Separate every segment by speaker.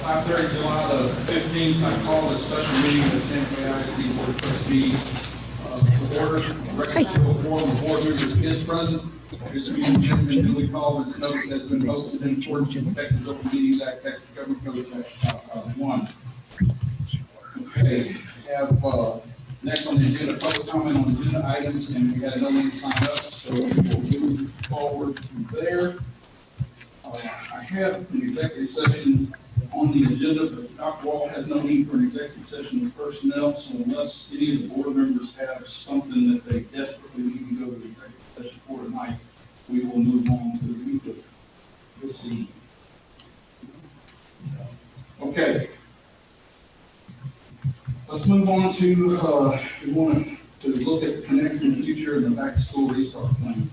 Speaker 1: 5:30 July the 15th, I call a special meeting of the Santa Fe ISD Board of Trustees to order. Record quorum of board members is present. This meeting has been duly called and notice has been posted in accordance with Texas Open Meetings Act, Texas Government Code Section 1. Okay, we have next on the agenda, public comment on agenda items, and we had no one signed up, so we'll move forward from there. I have an executive session on the agenda, but Dr. Wall has no need for an executive session with personnel, so unless any of the board members have something that they desperately need to go to the executive session for tonight, we will move on to the week of this evening. Okay. Let's move on to, we want to look at connecting the future and the back to school restart plan.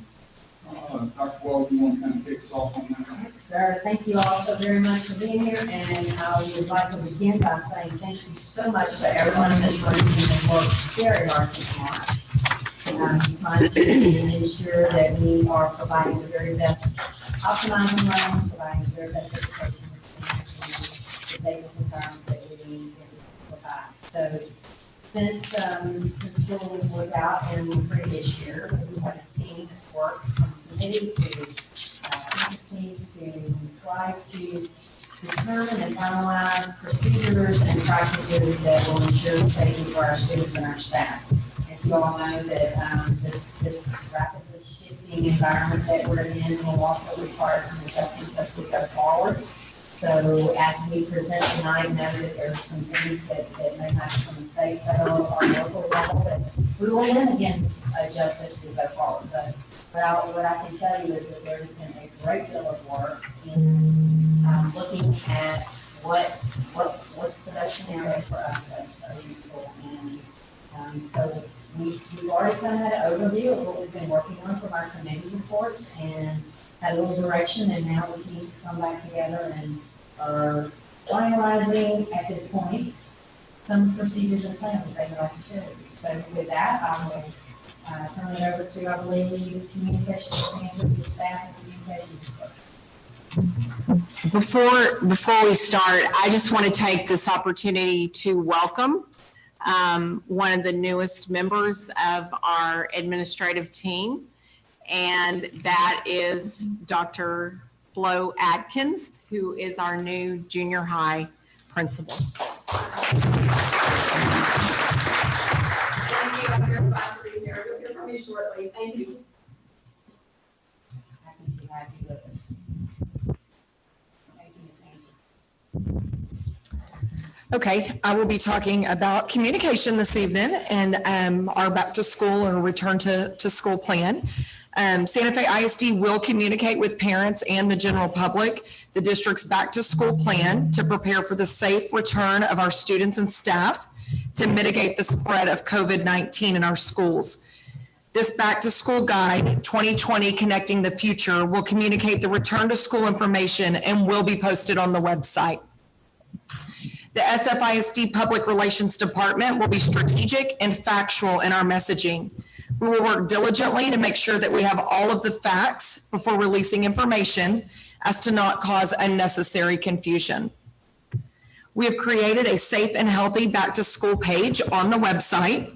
Speaker 1: Dr. Wall, do you want to kind of kick us off on that?
Speaker 2: Yes, sir. Thank you all so very much for being here, and I would like to begin by saying thank you so much to everyone in this room who has worked very hard this March, trying to ensure that we are providing the very best, optimizing learning, providing the very best education, the safest environment that we need to provide. So since school was worked out in the previous year, we have a team that's worked to try to determine and finalize procedures and practices that will ensure safety for our students and our staff. As you all know, that this rapidly shifting environment that we're in will also require some adjustments as we go forward. So as we present tonight, know that there are some things that may have from a state, federal, or local level that we will then again adjust as we go forward. But what I can tell you is that there's been a great deal of work in looking at what's the best scenario for us as a school. And so we've already kind of had an overview of what we've been working on from our committee reports and had a little direction, and now the teams come back together and are finalizing at this point some procedures and plans that they would like to share with you. So with that, I will turn it over to, I believe, communications standards, the staff and communications.
Speaker 3: Before we start, I just want to take this opportunity to welcome one of the newest members of our administrative team, and that is Dr. Flo Adkins, who is our new junior high principal.
Speaker 4: Thank you, Dr. Everybody, for being here. You'll hear from me shortly. Thank you.
Speaker 2: Happy to have you with us. Thank you, Ms. Angela.
Speaker 3: Okay, I will be talking about communication this evening and our back to school or return to school plan. Santa Fe ISD will communicate with parents and the general public the district's back to school plan to prepare for the safe return of our students and staff to mitigate the spread of COVID-19 in our schools. This back to school guide, 2020 Connecting the Future, will communicate the return to school information and will be posted on the website. The SFISD Public Relations Department will be strategic and factual in our messaging. We will work diligently to make sure that we have all of the facts before releasing information as to not cause unnecessary confusion. We have created a safe and healthy back to school page on the website.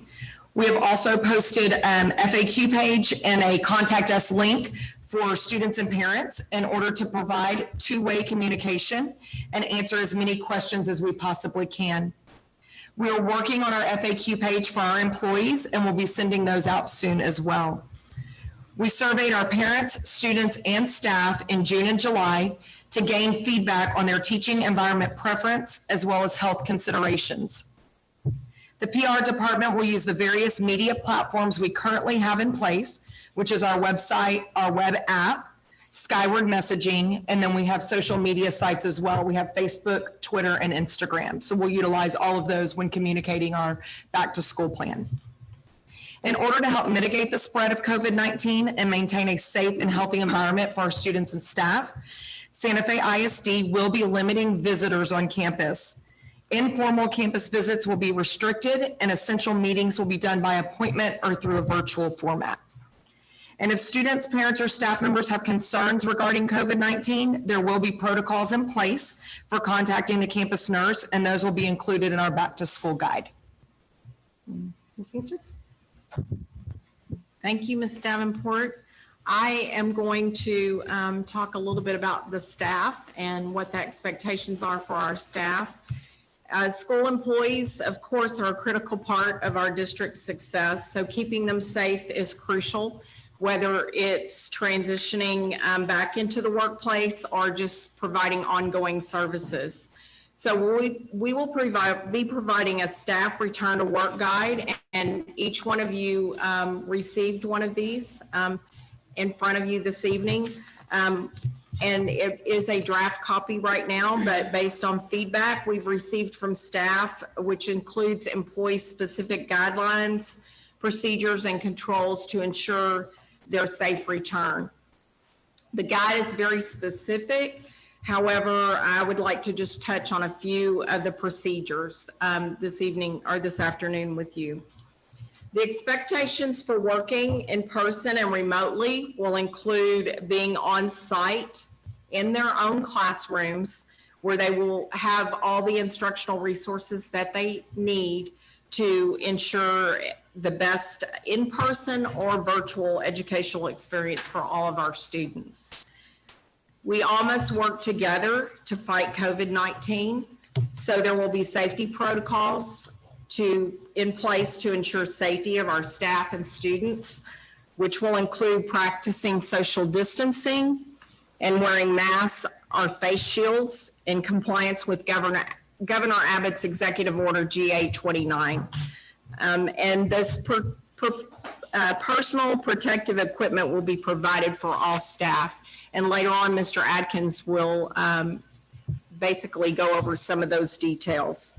Speaker 3: We have also posted FAQ page and a contact us link for students and parents in order to provide two-way communication and answer as many questions as we possibly can. We are working on our FAQ page for our employees and we'll be sending those out soon as well. We surveyed our parents, students, and staff in June and July to gain feedback on their teaching environment preference as well as health considerations. The PR department will use the various media platforms we currently have in place, which is our website, our web app, Skyward messaging, and then we have social media sites as well. We have Facebook, Twitter, and Instagram. So we'll utilize all of those when communicating our back to school plan. In order to help mitigate the spread of COVID-19 and maintain a safe and healthy environment for our students and staff, Santa Fe ISD will be limiting visitors on campus. Informal campus visits will be restricted and essential meetings will be done by appointment or through a virtual format. And if students, parents, or staff members have concerns regarding COVID-19, there will be protocols in place for contacting the campus nurse, and those will be included in our back to school guide. Ms. Hanson?
Speaker 5: Thank you, Ms. Davenport. I am going to talk a little bit about the staff and what the expectations are for our staff. School employees, of course, are a critical part of our district's success, so keeping them safe is crucial, whether it's transitioning back into the workplace or just providing ongoing services. So we will be providing a staff return to work guide, and each one of you received one of these in front of you this evening. And it is a draft copy right now, but based on feedback we've received from staff, which includes employee-specific guidelines, procedures, and controls to ensure their safe return. The guide is very specific. However, I would like to just touch on a few of the procedures this evening or this afternoon with you. The expectations for working in person and remotely will include being on site in their own classrooms, where they will have all the instructional resources that they need to ensure the best in-person or virtual educational experience for all of our students. We all must work together to fight COVID-19, so there will be safety protocols in place to ensure safety of our staff and students, which will include practicing social distancing and wearing masks or face shields in compliance with Governor Abbott's Executive Order GA-29. And this personal protective equipment will be provided for all staff. And later on, Mr. Adkins will basically go over some of those details.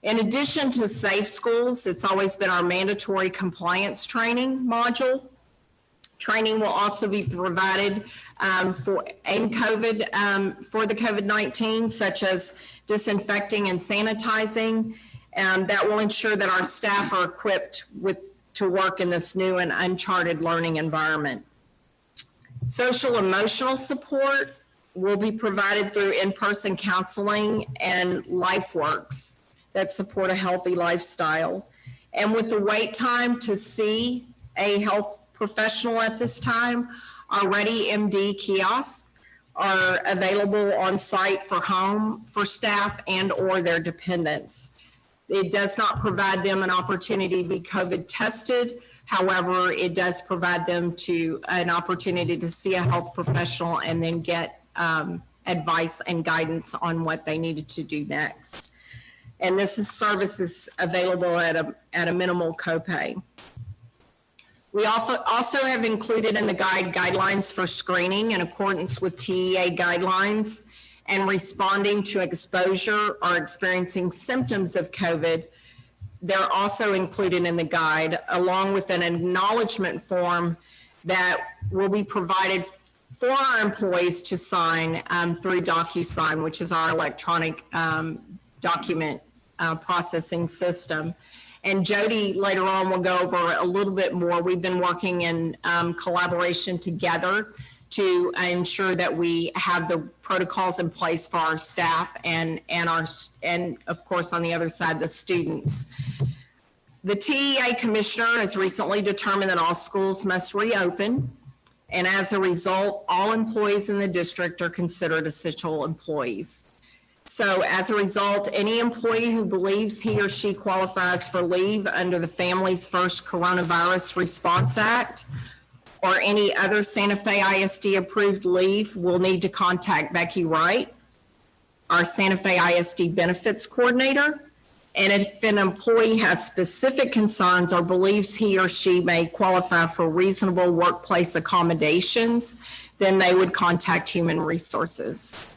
Speaker 5: In addition to Safe Schools, it's always been our mandatory compliance training module. Training will also be provided for the COVID-19, such as disinfecting and sanitizing. That will ensure that our staff are equipped to work in this new and uncharted learning environment. Social emotional support will be provided through in-person counseling and LifeWorks that support a healthy lifestyle. And with the wait time to see a health professional at this time, our Ready MD kiosks are available on site for staff and or their dependents. It does not provide them an opportunity to be COVID tested. However, it does provide them an opportunity to see a health professional and then get advice and guidance on what they needed to do next. And this service is available at a minimal copay. We also have included in the guide guidelines for screening in accordance with TEA guidelines and responding to exposure or experiencing symptoms of COVID. They're also included in the guide, along with an acknowledgement form that will be provided for our employees to sign through DocuSign, which is our electronic document processing system. And Jody later on will go over a little bit more. We've been working in collaboration together to ensure that we have the protocols in place for our staff and of course on the other side, the students. The TEA commissioner has recently determined that all schools must reopen, and as a result, all employees in the district are considered essential employees. So as a result, any employee who believes he or she qualifies for leave under the Families First Coronavirus Response Act or any other Santa Fe ISD approved leave will need to contact Becky Wright, our Santa Fe ISD benefits coordinator. And if an employee has specific concerns or believes he or she may qualify for reasonable workplace accommodations, then they would contact Human Resources.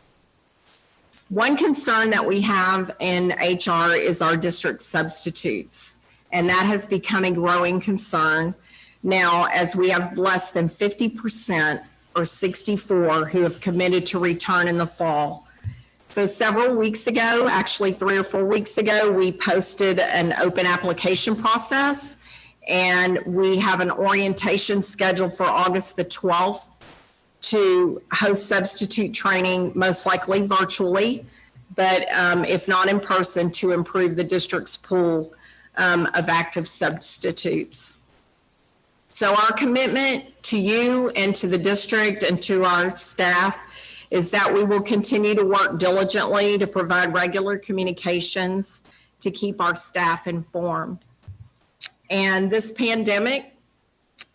Speaker 5: One concern that we have in HR is our district substitutes, and that has become a growing concern now as we have less than 50% or 64 who have committed to return in the fall. So several weeks ago, actually 3 or 4 weeks ago, we posted an open application process, And we have an orientation scheduled for August the 12th to host substitute training, most likely virtually, but if not in person, to improve the district's pool of active substitutes. So our commitment to you and to the district and to our staff is that we will continue to work diligently to provide regular communications to keep our staff informed. And this pandemic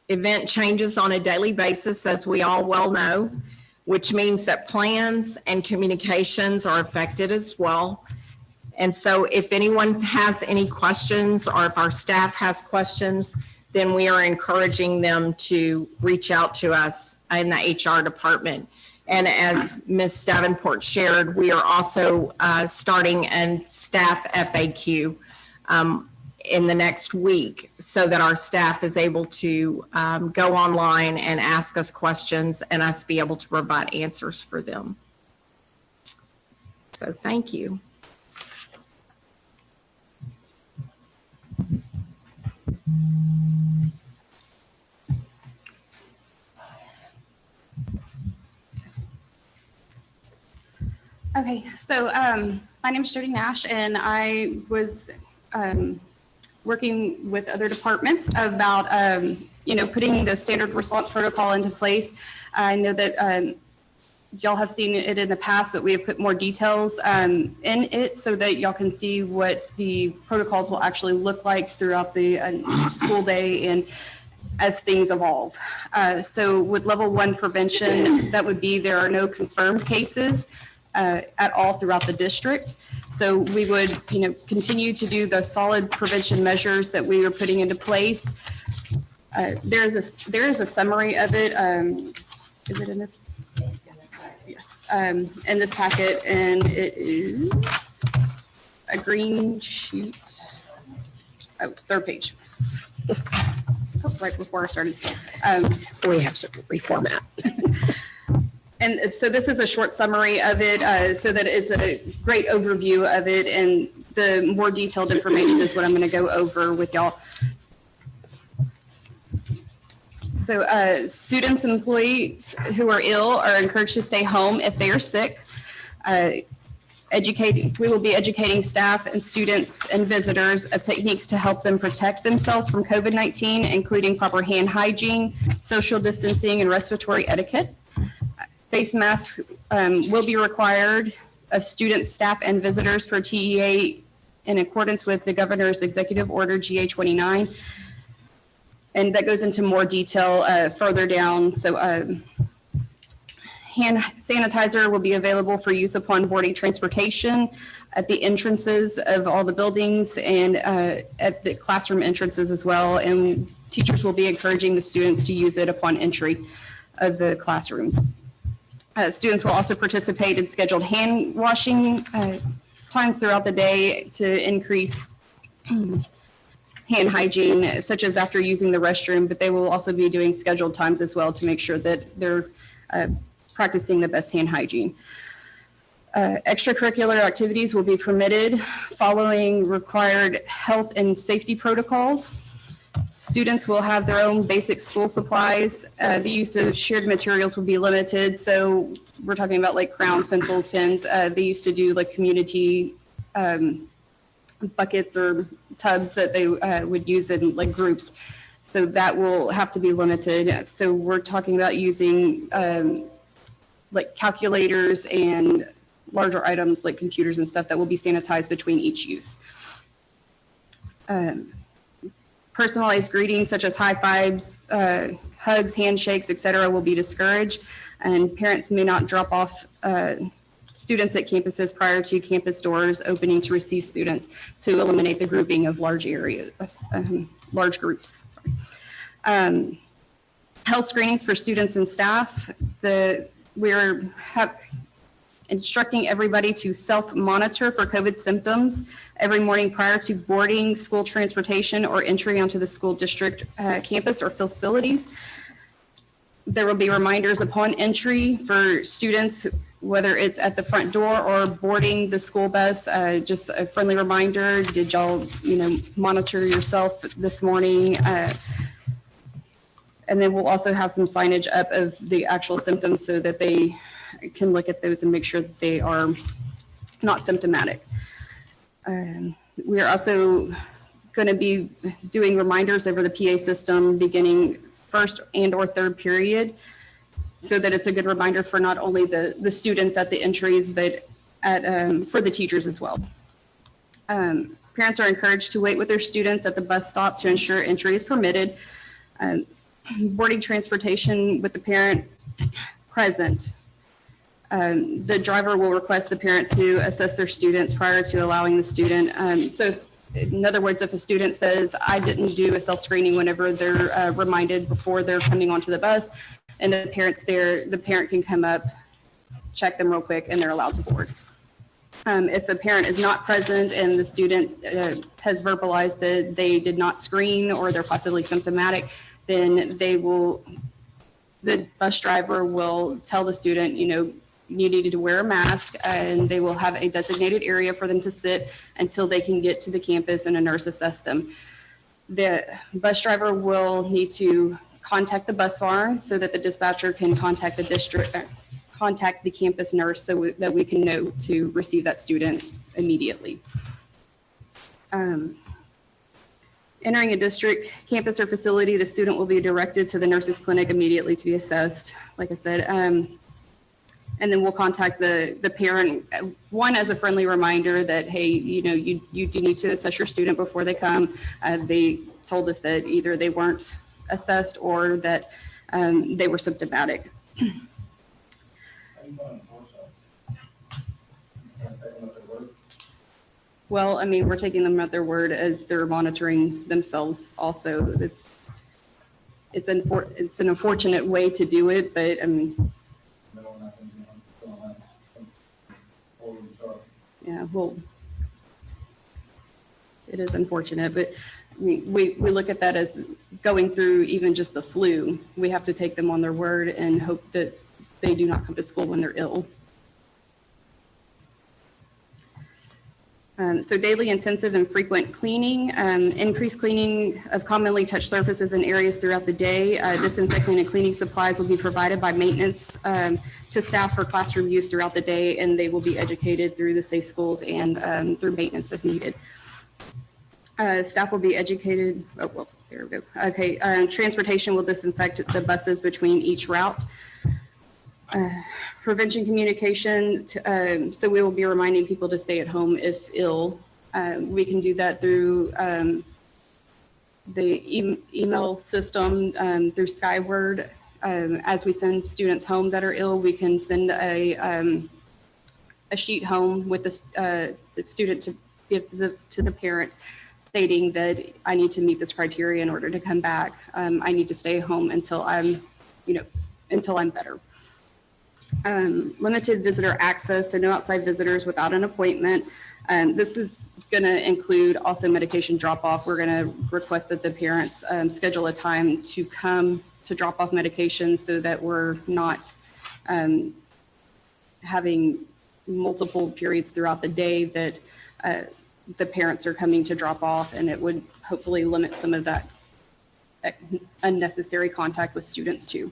Speaker 5: event changes on a daily basis, as we all well know, which means that plans and communications are affected as well. And so if anyone has any questions or if our staff has questions, then we are encouraging them to reach out to us in the HR department. And as Ms. Davenport shared, we are also starting a staff FAQ in the next week so that our staff is able to go online and ask us questions and us be able to provide answers for them. So thank you.
Speaker 6: Okay, so my name is Jody Nash, and I was working with other departments about, putting the standard response protocol into place. I know that y'all have seen it in the past, but we have put more details in it so that y'all can see what the protocols will actually look like throughout the school day and as things evolve. So with level 1 prevention, that would be there are no confirmed cases at all throughout the district. So we would, continue to do the solid prevention measures that we are putting into place. There is a summary of it. Is it in this? Yes. In this packet, and it is a green sheet. Oh, third page. Oh, right before I started.
Speaker 5: We have to reformat.
Speaker 6: And so this is a short summary of it so that it's a great overview of it, and the more detailed information is what I'm going to go over with y'all. So students and employees who are ill are encouraged to stay home if they are sick. We will be educating staff and students and visitors of techniques to help them protect themselves from COVID-19, including proper hand hygiene, social distancing, and respiratory etiquette. Face masks will be required of students, staff, and visitors per TEA in accordance with the governor's executive order GA-29. And that goes into more detail further down. So hand sanitizer will be available for use upon boarding transportation at the entrances of all the buildings and at the classroom entrances as well. And teachers will be encouraging the students to use it upon entry of the classrooms. Students will also participate in scheduled hand washing times throughout the day to increase hand hygiene, such as after using the restroom, but they will also be doing scheduled times as well to make sure that they're practicing the best hand hygiene. Extracurricular activities will be permitted following required health and safety protocols. Students will have their own basic school supplies. The use of shared materials will be limited. So we're talking about like crayons, pencils, pens. They used to do like community buckets or tubs that they would use in like groups. So that will have to be limited. So we're talking about using like calculators and larger items like computers and stuff that will be sanitized between each use. Personalized greetings such as high fives, hugs, handshakes, etc. will be discouraged, and parents may not drop off students at campuses prior to campus doors opening to receive students to eliminate the grouping of large areas, large groups. Health screenings for students and staff. We're instructing everybody to self-monitor for COVID symptoms every morning prior to boarding, school transportation, or entry onto the school district campus or facilities. There will be reminders upon entry for students whether it's at the front door or boarding the school bus. Just a friendly reminder, did y'all, monitor yourself this morning? And then we'll also have some signage up of the actual symptoms so that they can look at those and make sure that they are not symptomatic. We are also going to be doing reminders over the PA system beginning first and or third period, so that it's a good reminder for not only the students at the entries, but for the teachers as well. Parents are encouraged to wait with their students at the bus stop to ensure entry is permitted. Boarding transportation with the parent present. The driver will request the parent to assess their students prior to allowing the student. So in other words, if a student says, I didn't do a self-screening whenever they're reminded before they're coming onto the bus, and the parent's there, the parent can come up, check them real quick, and they're allowed to board. If the parent is not present and the student has verbalized that they did not screen or they're possibly symptomatic, then the bus driver will tell the student, you needed to wear a mask, and they will have a designated area for them to sit until they can get to the campus and a nurse assess them. The bus driver will need to contact the bus barn so that the dispatcher can contact the campus nurse so that we can know to receive that student immediately. Entering a district campus or facility, the student will be directed to the nurse's clinic immediately to be assessed, like I said. And then we'll contact the parent, one, as a friendly reminder that, hey, you do need to assess your student before they come. They told us that either they weren't assessed or that they were symptomatic. Well, we're taking them at their word as they're monitoring themselves also. It's an unfortunate way to do it, but yeah, well, it is unfortunate, but we look at that as going through even just the flu. We have to take them on their word and hope that they do not come to school when they're ill. So daily intensive and frequent cleaning, increased cleaning of commonly touched surfaces and areas throughout the day. Disinfecting and cleaning supplies will be provided by maintenance to staff for classroom use throughout the day, and they will be educated through the Safe Schools and through maintenance if needed. Staff will be educated, oh, well, there we go. Okay, transportation will disinfect the buses between each route. Prevention communication, so we will be reminding people to stay at home if ill. We can do that through the email system, through Skyward. As we send students home that are ill, we can send a sheet home with the student to give to the parent stating that I need to meet this criteria in order to come back. I need to stay home until I'm better. Limited visitor access, so no outside visitors without an appointment. This is going to include also medication drop-off. We're going to request that the parents schedule a time to come to drop off medication so that we're not having multiple periods throughout the day that the parents are coming to drop off, and it would hopefully limit some of that unnecessary contact with students too.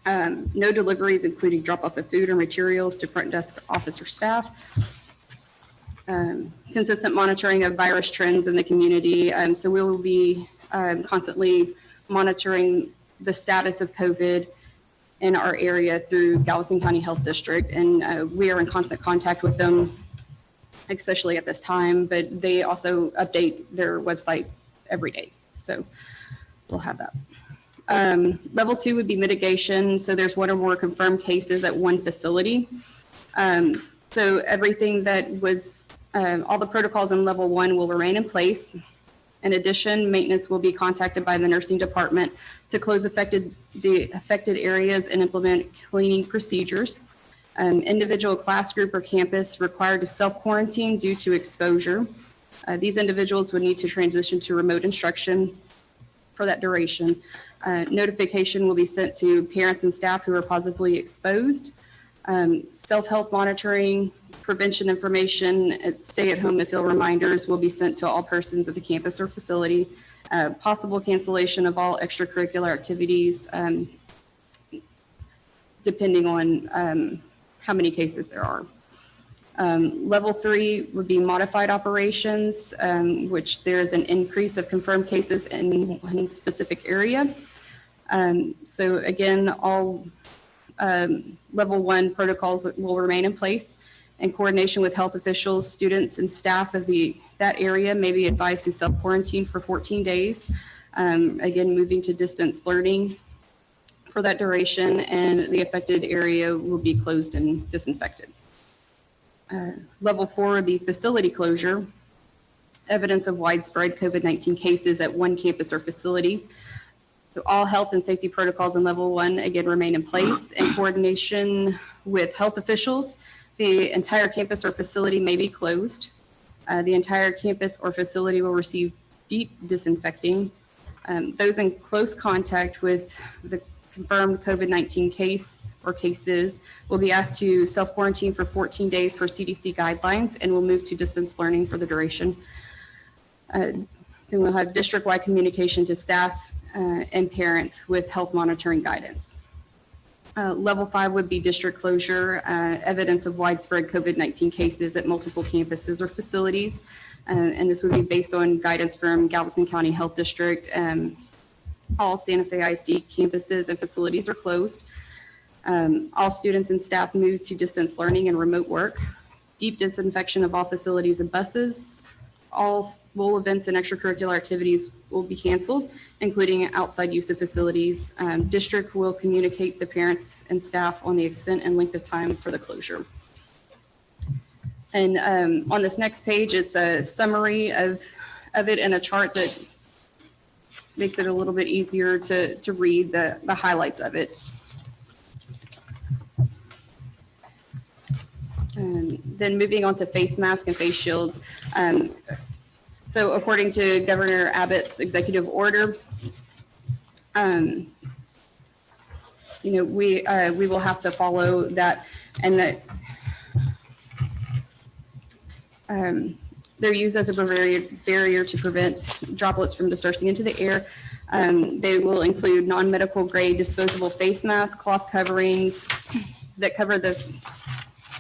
Speaker 6: No deliveries, including drop-off of food or materials to front desk officer staff. Consistent monitoring of virus trends in the community. So we will be constantly monitoring the status of COVID in our area through Galveston County Health District. And we are in constant contact with them, especially at this time, but they also update their website every day. So we'll have that. Level 2 would be mitigation. So there's one or more confirmed cases at one facility. So everything that was, all the protocols in level 1 will remain in place. In addition, maintenance will be contacted by the nursing department to close the affected areas and implement cleaning procedures. Individual class group or campus required to self-quarantine due to exposure. These individuals would need to transition to remote instruction for that duration. Notification will be sent to parents and staff who are positively exposed. Self-health monitoring, prevention information, stay-at-home and field reminders will be sent to all persons at the campus or facility. Possible cancellation of all extracurricular activities, depending on how many cases there are. Level 3 would be modified operations, which there is an increase of confirmed cases in one specific area. So again, all level 1 protocols will remain in place. In coordination with health officials, students and staff of that area may be advised to self-quarantine for 14 days. Again, moving to distance learning for that duration, and the affected area will be closed and disinfected. Level 4 would be facility closure, evidence of widespread COVID-19 cases at one campus or facility. So all health and safety protocols in level 1 again remain in place. In coordination with health officials, the entire campus or facility may be closed. The entire campus or facility will receive deep disinfecting. Those in close contact with the confirmed COVID-19 case or cases will be asked to self-quarantine for 14 days per CDC guidelines and will move to distance learning for the duration. Then we'll have district-wide communication to staff and parents with health monitoring guidance. Level 5 would be district closure, evidence of widespread COVID-19 cases at multiple campuses or facilities. And this would be based on guidance from Galveston County Health District. All Santa Fe ISD campuses and facilities are closed. All students and staff move to distance learning and remote work. Deep disinfection of all facilities and buses. All school events and extracurricular activities will be canceled, including outside use of facilities. District will communicate the parents and staff on the extent and length of time for the closure. And on this next page, it's a summary of it in a chart that makes it a little bit easier to read the highlights of it. And then moving on to face masks and face shields. So according to Governor Abbott's executive order, we will have to follow that, and that they're used as a barrier to prevent droplets from dispersing into the air. They will include non-medical grade disposable face masks, cloth coverings that cover the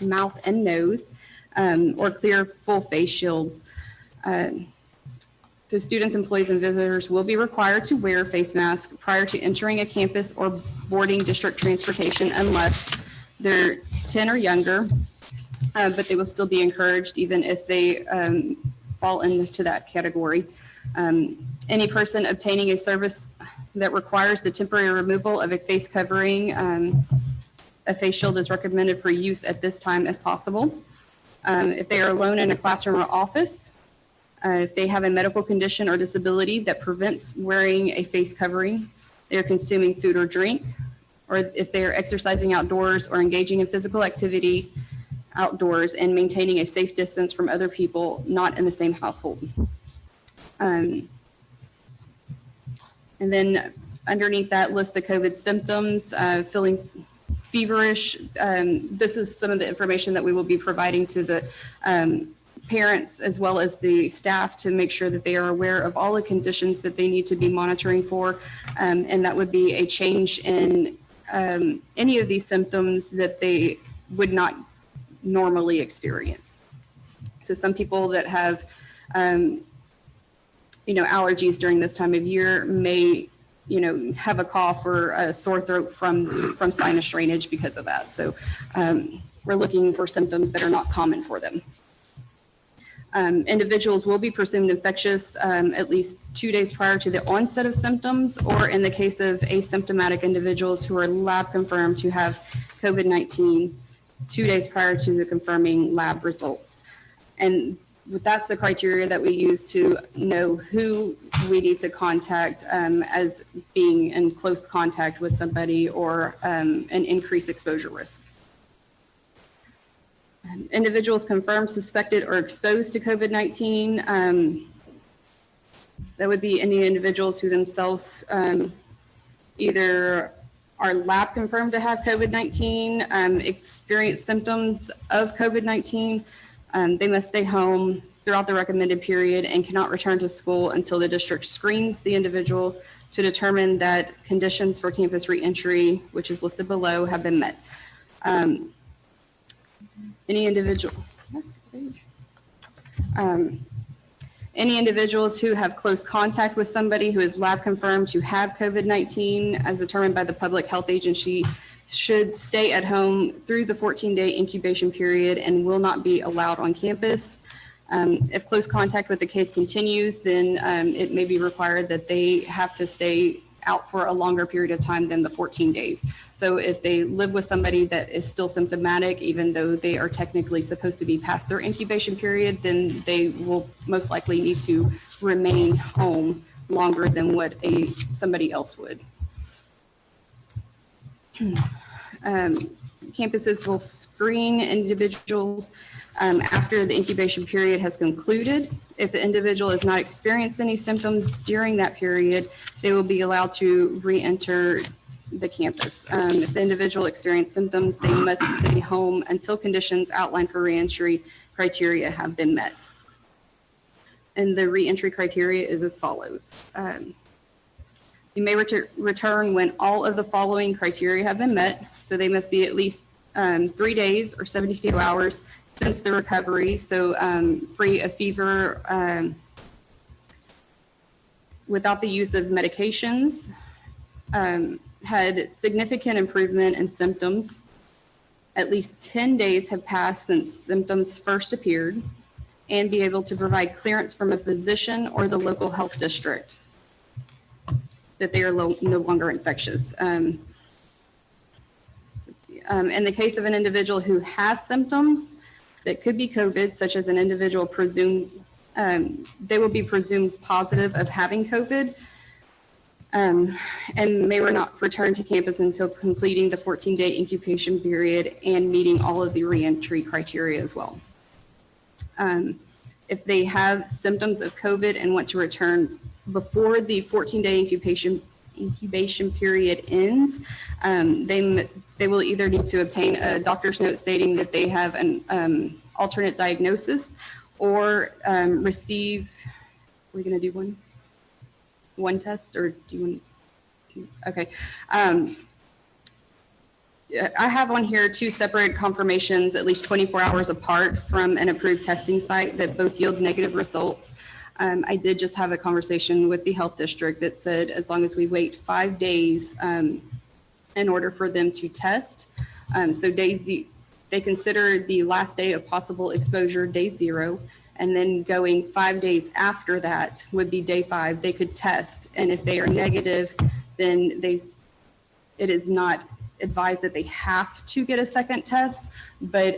Speaker 6: mouth and nose, or clear full face shields. So students, employees, and visitors will be required to wear face masks prior to entering a campus or boarding district transportation unless they're 10 or younger, but they will still be encouraged even if they fall into that category. Any person obtaining a service that requires the temporary removal of a face covering, a face shield is recommended for use at this time if possible. If they are alone in a classroom or office, if they have a medical condition or disability that prevents wearing a face covering, they are consuming food or drink, or if they are exercising outdoors or engaging in physical activity outdoors and maintaining a safe distance from other people not in the same household. And then underneath that list the COVID symptoms, feeling feverish. This is some of the information that we will be providing to the parents as well as the staff to make sure that they are aware of all the conditions that they need to be monitoring for. And that would be a change in any of these symptoms that they would not normally experience. So some people that have, allergies during this time of year may, have a cough or a sore throat from sinus drainage because of that. So we're looking for symptoms that are not common for them. Individuals will be presumed infectious at least 2 days prior to the onset of symptoms, or in the case of asymptomatic individuals who are lab confirmed to have COVID-19 2 days prior to the confirming lab results. And that's the criteria that we use to know who we need to contact as being in close contact with somebody or an increased exposure risk. Individuals confirmed, suspected, or exposed to COVID-19, that would be any individuals who themselves either are lab confirmed to have COVID-19, experience symptoms of COVID-19, they must stay home throughout the recommended period and cannot return to school until the district screens the individual to determine that conditions for campus reentry, which is listed below, have been met. Any individuals who have close contact with somebody who is lab confirmed to have COVID-19 as determined by the public health agency should stay at home through the 14-day incubation period and will not be allowed on campus. If close contact with the case continues, then it may be required that they have to stay out for a longer period of time than the 14 days. So if they live with somebody that is still symptomatic, even though they are technically supposed to be past their incubation period, then they will most likely need to remain home longer than what somebody else would. Campuses will screen individuals after the incubation period has concluded. If the individual has not experienced any symptoms during that period, they will be allowed to re-enter the campus. If the individual experienced symptoms, they must stay home until conditions outlined for re-entry criteria have been met. And the re-entry criteria is as follows. You may return when all of the following criteria have been met. So they must be at least 3 days or 72 hours since the recovery. So free of fever, without the use of medications, had significant improvement in symptoms. At least 10 days have passed since symptoms first appeared, and be able to provide clearance from a physician or the local health district that they are no longer infectious. In the case of an individual who has symptoms that could be COVID, such as an individual presumed, they will be presumed positive of having COVID, and may not return to campus until completing the 14-day incubation period and meeting all of the reentry criteria as well. If they have symptoms of COVID and want to return before the 14-day incubation period ends, they will either need to obtain a doctor's note stating that they have an alternate diagnosis, or receive, are we going to do one test, or do you want to? Okay. I have on here 2 separate confirmations, at least 24 hours apart from an approved testing site that both yield negative results. I did just have a conversation with the health district that said as long as we wait 5 days in order for them to test. So they consider the last day of possible exposure day 0, and then going 5 days after that would be day 5. They could test, and if they are negative, then it is not advised that they have to get a second test, but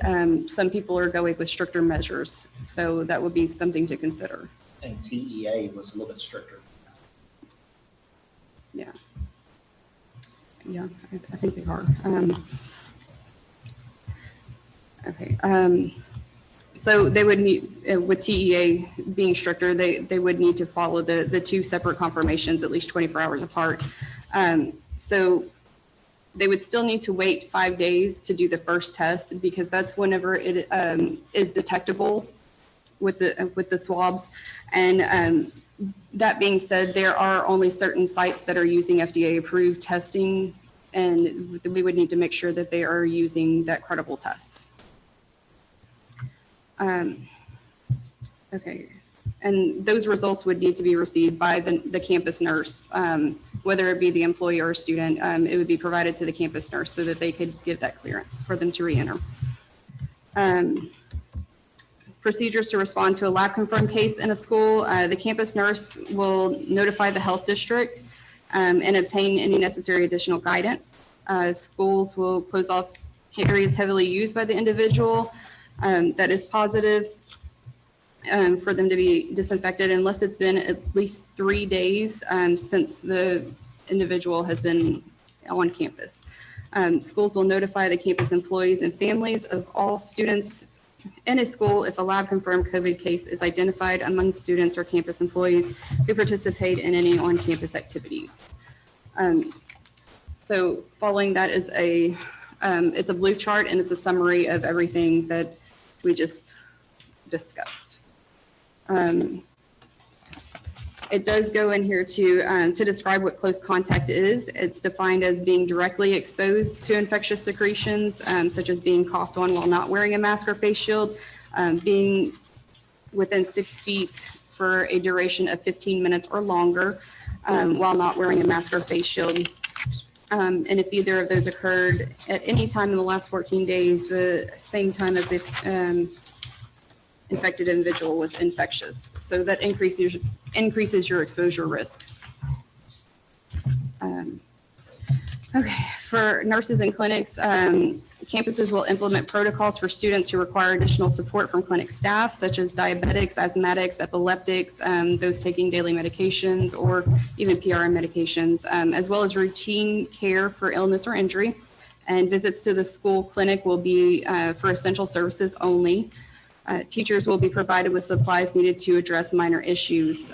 Speaker 6: some people are going with stricter measures. So that would be something to consider.
Speaker 7: And TEA was a little bit stricter.
Speaker 6: Yeah. Yeah, I think they are. Okay. So they would need, with TEA being stricter, they would need to follow the 2 separate confirmations at least 24 hours apart. So they would still need to wait 5 days to do the first test, because that's whenever it is detectable with the swabs. And that being said, there are only certain sites that are using FDA approved testing, and we would need to make sure that they are using that credible test. Okay, and those results would need to be received by the campus nurse, whether it be the employee or student. It would be provided to the campus nurse so that they could give that clearance for them to re-enter. Procedures to respond to a lab confirmed case in a school. The campus nurse will notify the health district and obtain any necessary additional guidance. Schools will close off areas heavily used by the individual that is positive for them to be disinfected, unless it's been at least 3 days since the individual has been on campus. Schools will notify the campus employees and families of all students in a school if a lab confirmed COVID case is identified among students or campus employees who participate in any on-campus activities. So following that is it's a blue chart, and it's a summary of everything that we just discussed. It does go in here to describe what close contact is. It's defined as being directly exposed to infectious secretions, such as being coughed on while not wearing a mask or face shield, being within 6 feet for a duration of 15 minutes or longer while not wearing a mask or face shield. And if either of those occurred at any time in the last 14 days, the same time as the infected individual was infectious. So that increases your exposure risk. Okay, for nurses and clinics, campuses will implement protocols for students who require additional support from clinic staff, such as diabetics, asthmatics, epileptics, those taking daily medications, or even PRN medications, as well as routine care for illness or injury. And visits to the school clinic will be for essential services only. Teachers will be provided with supplies needed to address minor issues.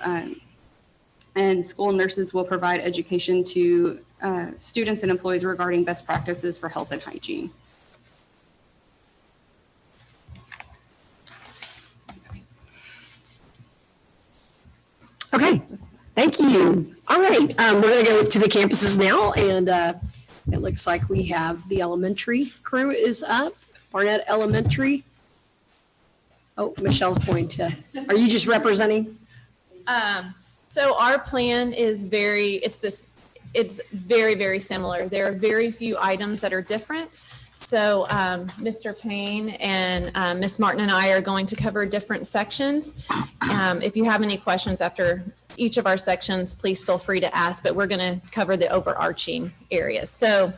Speaker 6: And school nurses will provide education to students and employees regarding best practices for health and hygiene.
Speaker 8: Okay, thank you. All right, we're going to go to the campuses now, and it looks like we have the elementary crew is up. Barnett Elementary. Oh, Michelle's going to, are you just representing?
Speaker 9: So our plan is it's very, very similar. There are very few items that are different. So Mr. Payne and Ms. Martin and I are going to cover different sections. If you have any questions after each of our sections, please feel free to ask, but we're going to cover the overarching areas. So,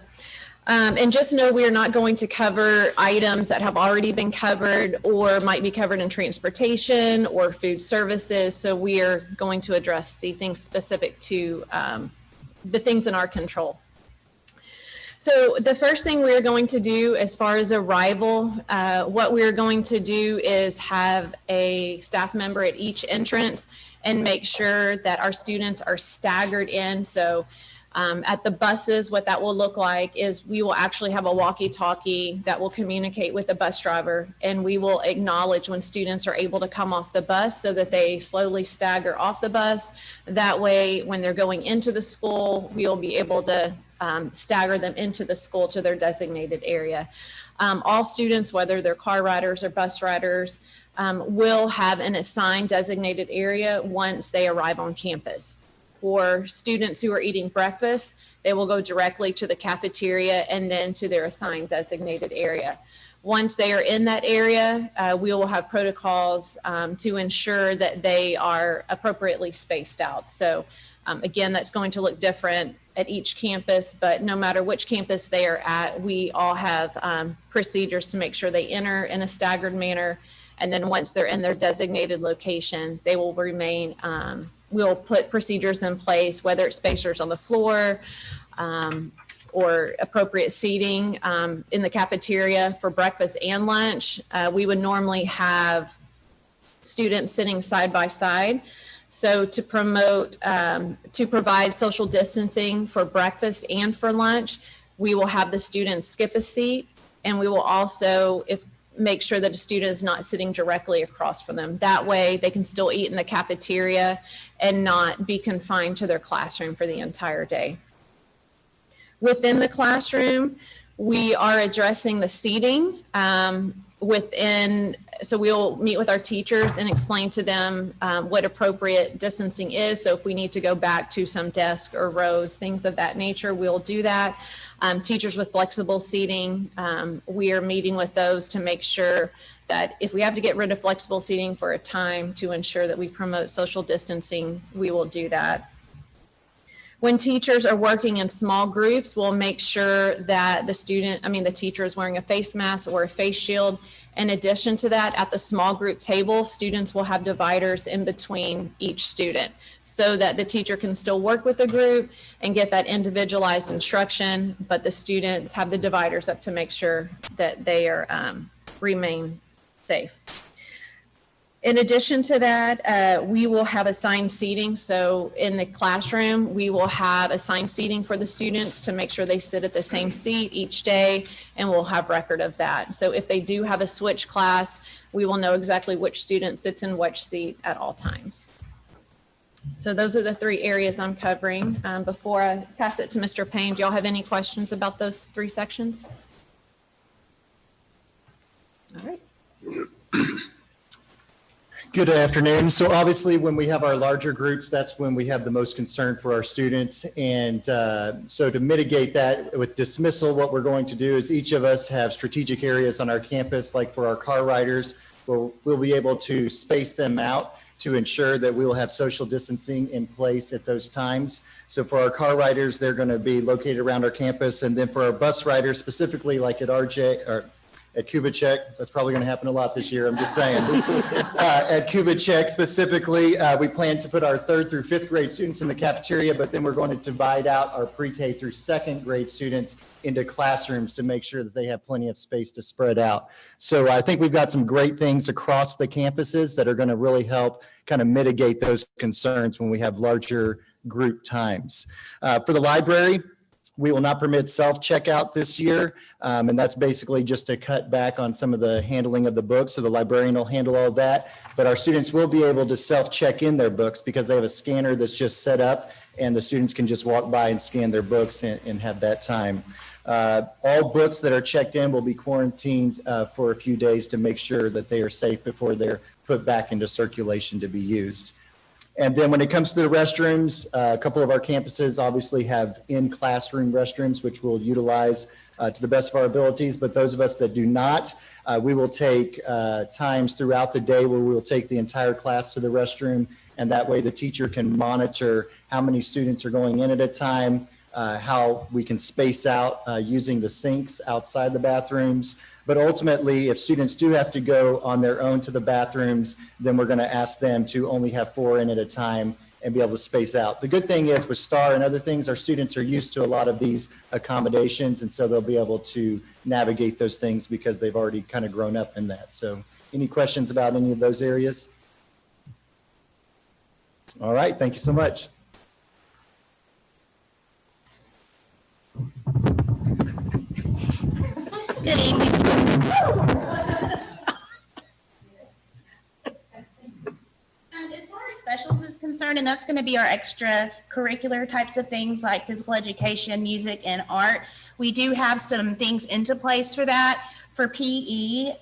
Speaker 9: and just know we are not going to cover items that have already been covered or might be covered in transportation or food services. So we are going to address the things specific to the things in our control. So the first thing we are going to do as far as arrival, what we are going to do is have a staff member at each entrance and make sure that our students are staggered in. So at the buses, what that will look like is we will actually have a walkie-talkie that will communicate with the bus driver, and we will acknowledge when students are able to come off the bus so that they slowly stagger off the bus. That way, when they're going into the school, we'll be able to stagger them into the school to their designated area. All students, whether they're car riders or bus riders, will have an assigned designated area once they arrive on campus. For students who are eating breakfast, they will go directly to the cafeteria and then to their assigned designated area. Once they are in that area, we will have protocols to ensure that they are appropriately spaced out. So again, that's going to look different at each campus, but no matter which campus they are at, we all have procedures to make sure they enter in a staggered manner. And then once they're in their designated location, they will remain, we'll put procedures in place, whether it's spacers on the floor or appropriate seating in the cafeteria for breakfast and lunch. We would normally have students sitting side by side. So to promote, to provide social distancing for breakfast and for lunch, we will have the students skip a seat, and we will also, make sure that a student is not sitting directly across from them. That way they can still eat in the cafeteria and not be confined to their classroom for the entire day. Within the classroom, we are addressing the seating so we'll meet with our teachers and explain to them what appropriate distancing is. So if we need to go back to some desk or rows, things of that nature, we'll do that. Teachers with flexible seating, we are meeting with those to make sure that if we have to get rid of flexible seating for a time to ensure that we promote social distancing, we will do that. When teachers are working in small groups, we'll make sure that the teacher is wearing a face mask or a face shield. In addition to that, at the small group table, students will have dividers in between each student so that the teacher can still work with the group and get that individualized instruction, but the students have the dividers up to make sure that they are remain safe. In addition to that, we will have assigned seating. So in the classroom, we will have assigned seating for the students to make sure they sit at the same seat each day, and we'll have record of that. So if they do have a switch class, we will know exactly which student sits in which seat at all times. So those are the 3 areas I'm covering. Before I pass it to Mr. Payne, do y'all have any questions about those 3 sections? All right.
Speaker 7: Good afternoon. So obviously, when we have our larger groups, that's when we have the most concern for our students. And so to mitigate that with dismissal, what we're going to do is each of us have strategic areas on our campus, like for our car riders, we'll be able to space them out to ensure that we will have social distancing in place at those times. So for our car riders, they're going to be located around our campus. And then for our bus riders, specifically like at RJ, or at Kubitschek, that's probably going to happen a lot this year, I'm just saying. At Kubitschek specifically, we plan to put our 3rd through 5th grade students in the cafeteria, but then we're going to divide out our pre-K through 2nd grade students into classrooms to make sure that they have plenty of space to spread out. So I think we've got some great things across the campuses that are going to really help kind of mitigate those concerns when we have larger group times. For the library, we will not permit self-checkout this year, and that's basically just to cut back on some of the handling of the books, so the librarian will handle all of that. But our students will be able to self-check in their books because they have a scanner that's just set up, and the students can just walk by and scan their books and have that time. All books that are checked in will be quarantined for a few days to make sure that they are safe before they're put back into circulation to be used. And then when it comes to the restrooms, a couple of our campuses obviously have in-classroom restrooms, which we'll utilize to the best of our abilities. But those of us that do not, we will take times throughout the day where we will take the entire class to the restroom. And that way the teacher can monitor how many students are going in at a time, how we can space out using the sinks outside the bathrooms. But ultimately, if students do have to go on their own to the bathrooms, then we're going to ask them to only have 4 in at a time and be able to space out. The good thing is with STAR and other things, our students are used to a lot of these accommodations, and so they'll be able to navigate those things because they've already kind of grown up in that. So any questions about any of those areas? All right, thank you so much.
Speaker 10: Good evening. As far as specials is concerned, and that's going to be our extracurricular types of things like physical education, music, and art, we do have some things into place for that. For PE,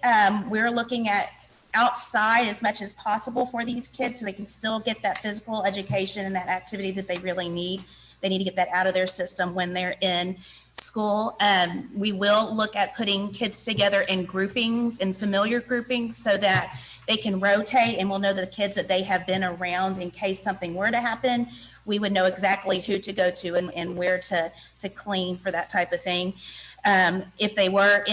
Speaker 10: we're looking at outside as much as possible for these kids so they can still get that physical education and that activity that they really need. They need to get that out of their system when they're in school. We will look at putting kids together in groupings, in familiar groupings, so that they can rotate and we'll know the kids that they have been around in case something were to happen. We would know exactly who to go to and where to clean for that type of thing. If they were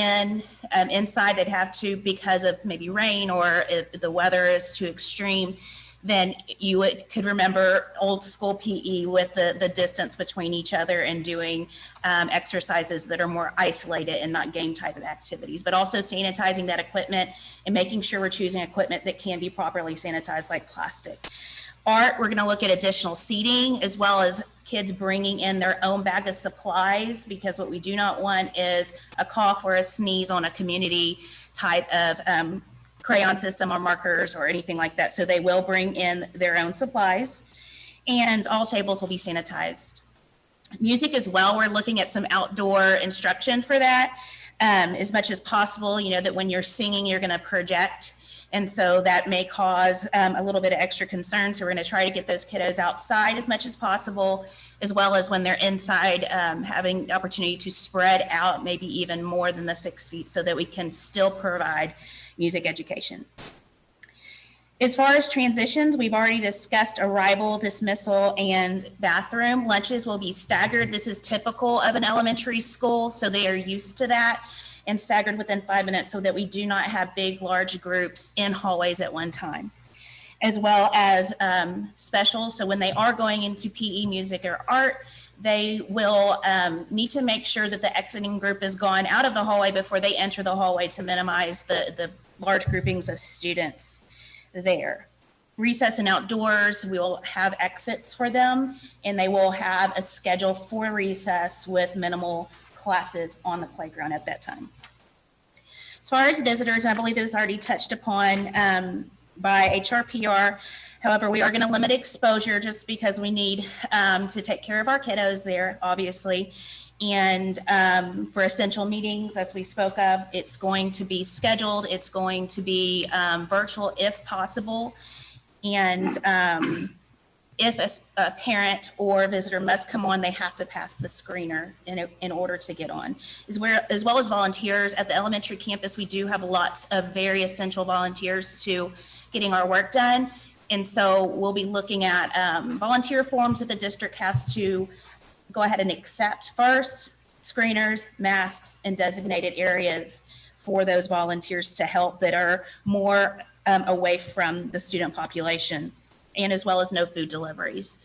Speaker 10: inside, they'd have to, because of maybe rain or if the weather is too extreme, then you could remember old school PE with the distance between each other and doing exercises that are more isolated and not game type of activities, but also sanitizing that equipment and making sure we're choosing equipment that can be properly sanitized, like plastic. Art, we're going to look at additional seating as well as kids bringing in their own bag of supplies, because what we do not want is a cough or a sneeze on a community type of crayon system or markers or anything like that. So they will bring in their own supplies, and all tables will be sanitized. Music as well, we're looking at some outdoor instruction for that as much as possible. You know that when you're singing, you're going to project. And so that may cause a little bit of extra concern. So we're going to try to get those kiddos outside as much as possible, as well as when they're inside, having the opportunity to spread out maybe even more than the 6 feet so that we can still provide music education. As far as transitions, we've already discussed arrival, dismissal, and bathroom. Lunches will be staggered. This is typical of an elementary school, so they are used to that, and staggered within 5 minutes so that we do not have big, large groups in hallways at one time. As well as special, so when they are going into PE, music, or art, they will need to make sure that the exiting group is gone out of the hallway before they enter the hallway to minimize the large groupings of students there. Recess and outdoors, we'll have exits for them, and they will have a schedule for recess with minimal classes on the playground at that time. As far as visitors, I believe it was already touched upon by HRPR. However, we are going to limit exposure just because we need to take care of our kiddos there, obviously. And for essential meetings, as we spoke of, it's going to be scheduled. It's going to be virtual if possible. And if a parent or a visitor must come on, they have to pass the screener in order to get on. As well as volunteers at the elementary campus, we do have lots of very essential volunteers to getting our work done. And so we'll be looking at volunteer forms that the district has to go ahead and accept first, screeners, masks, and designated areas for those volunteers to help that are more away from the student population, and as well as no food deliveries.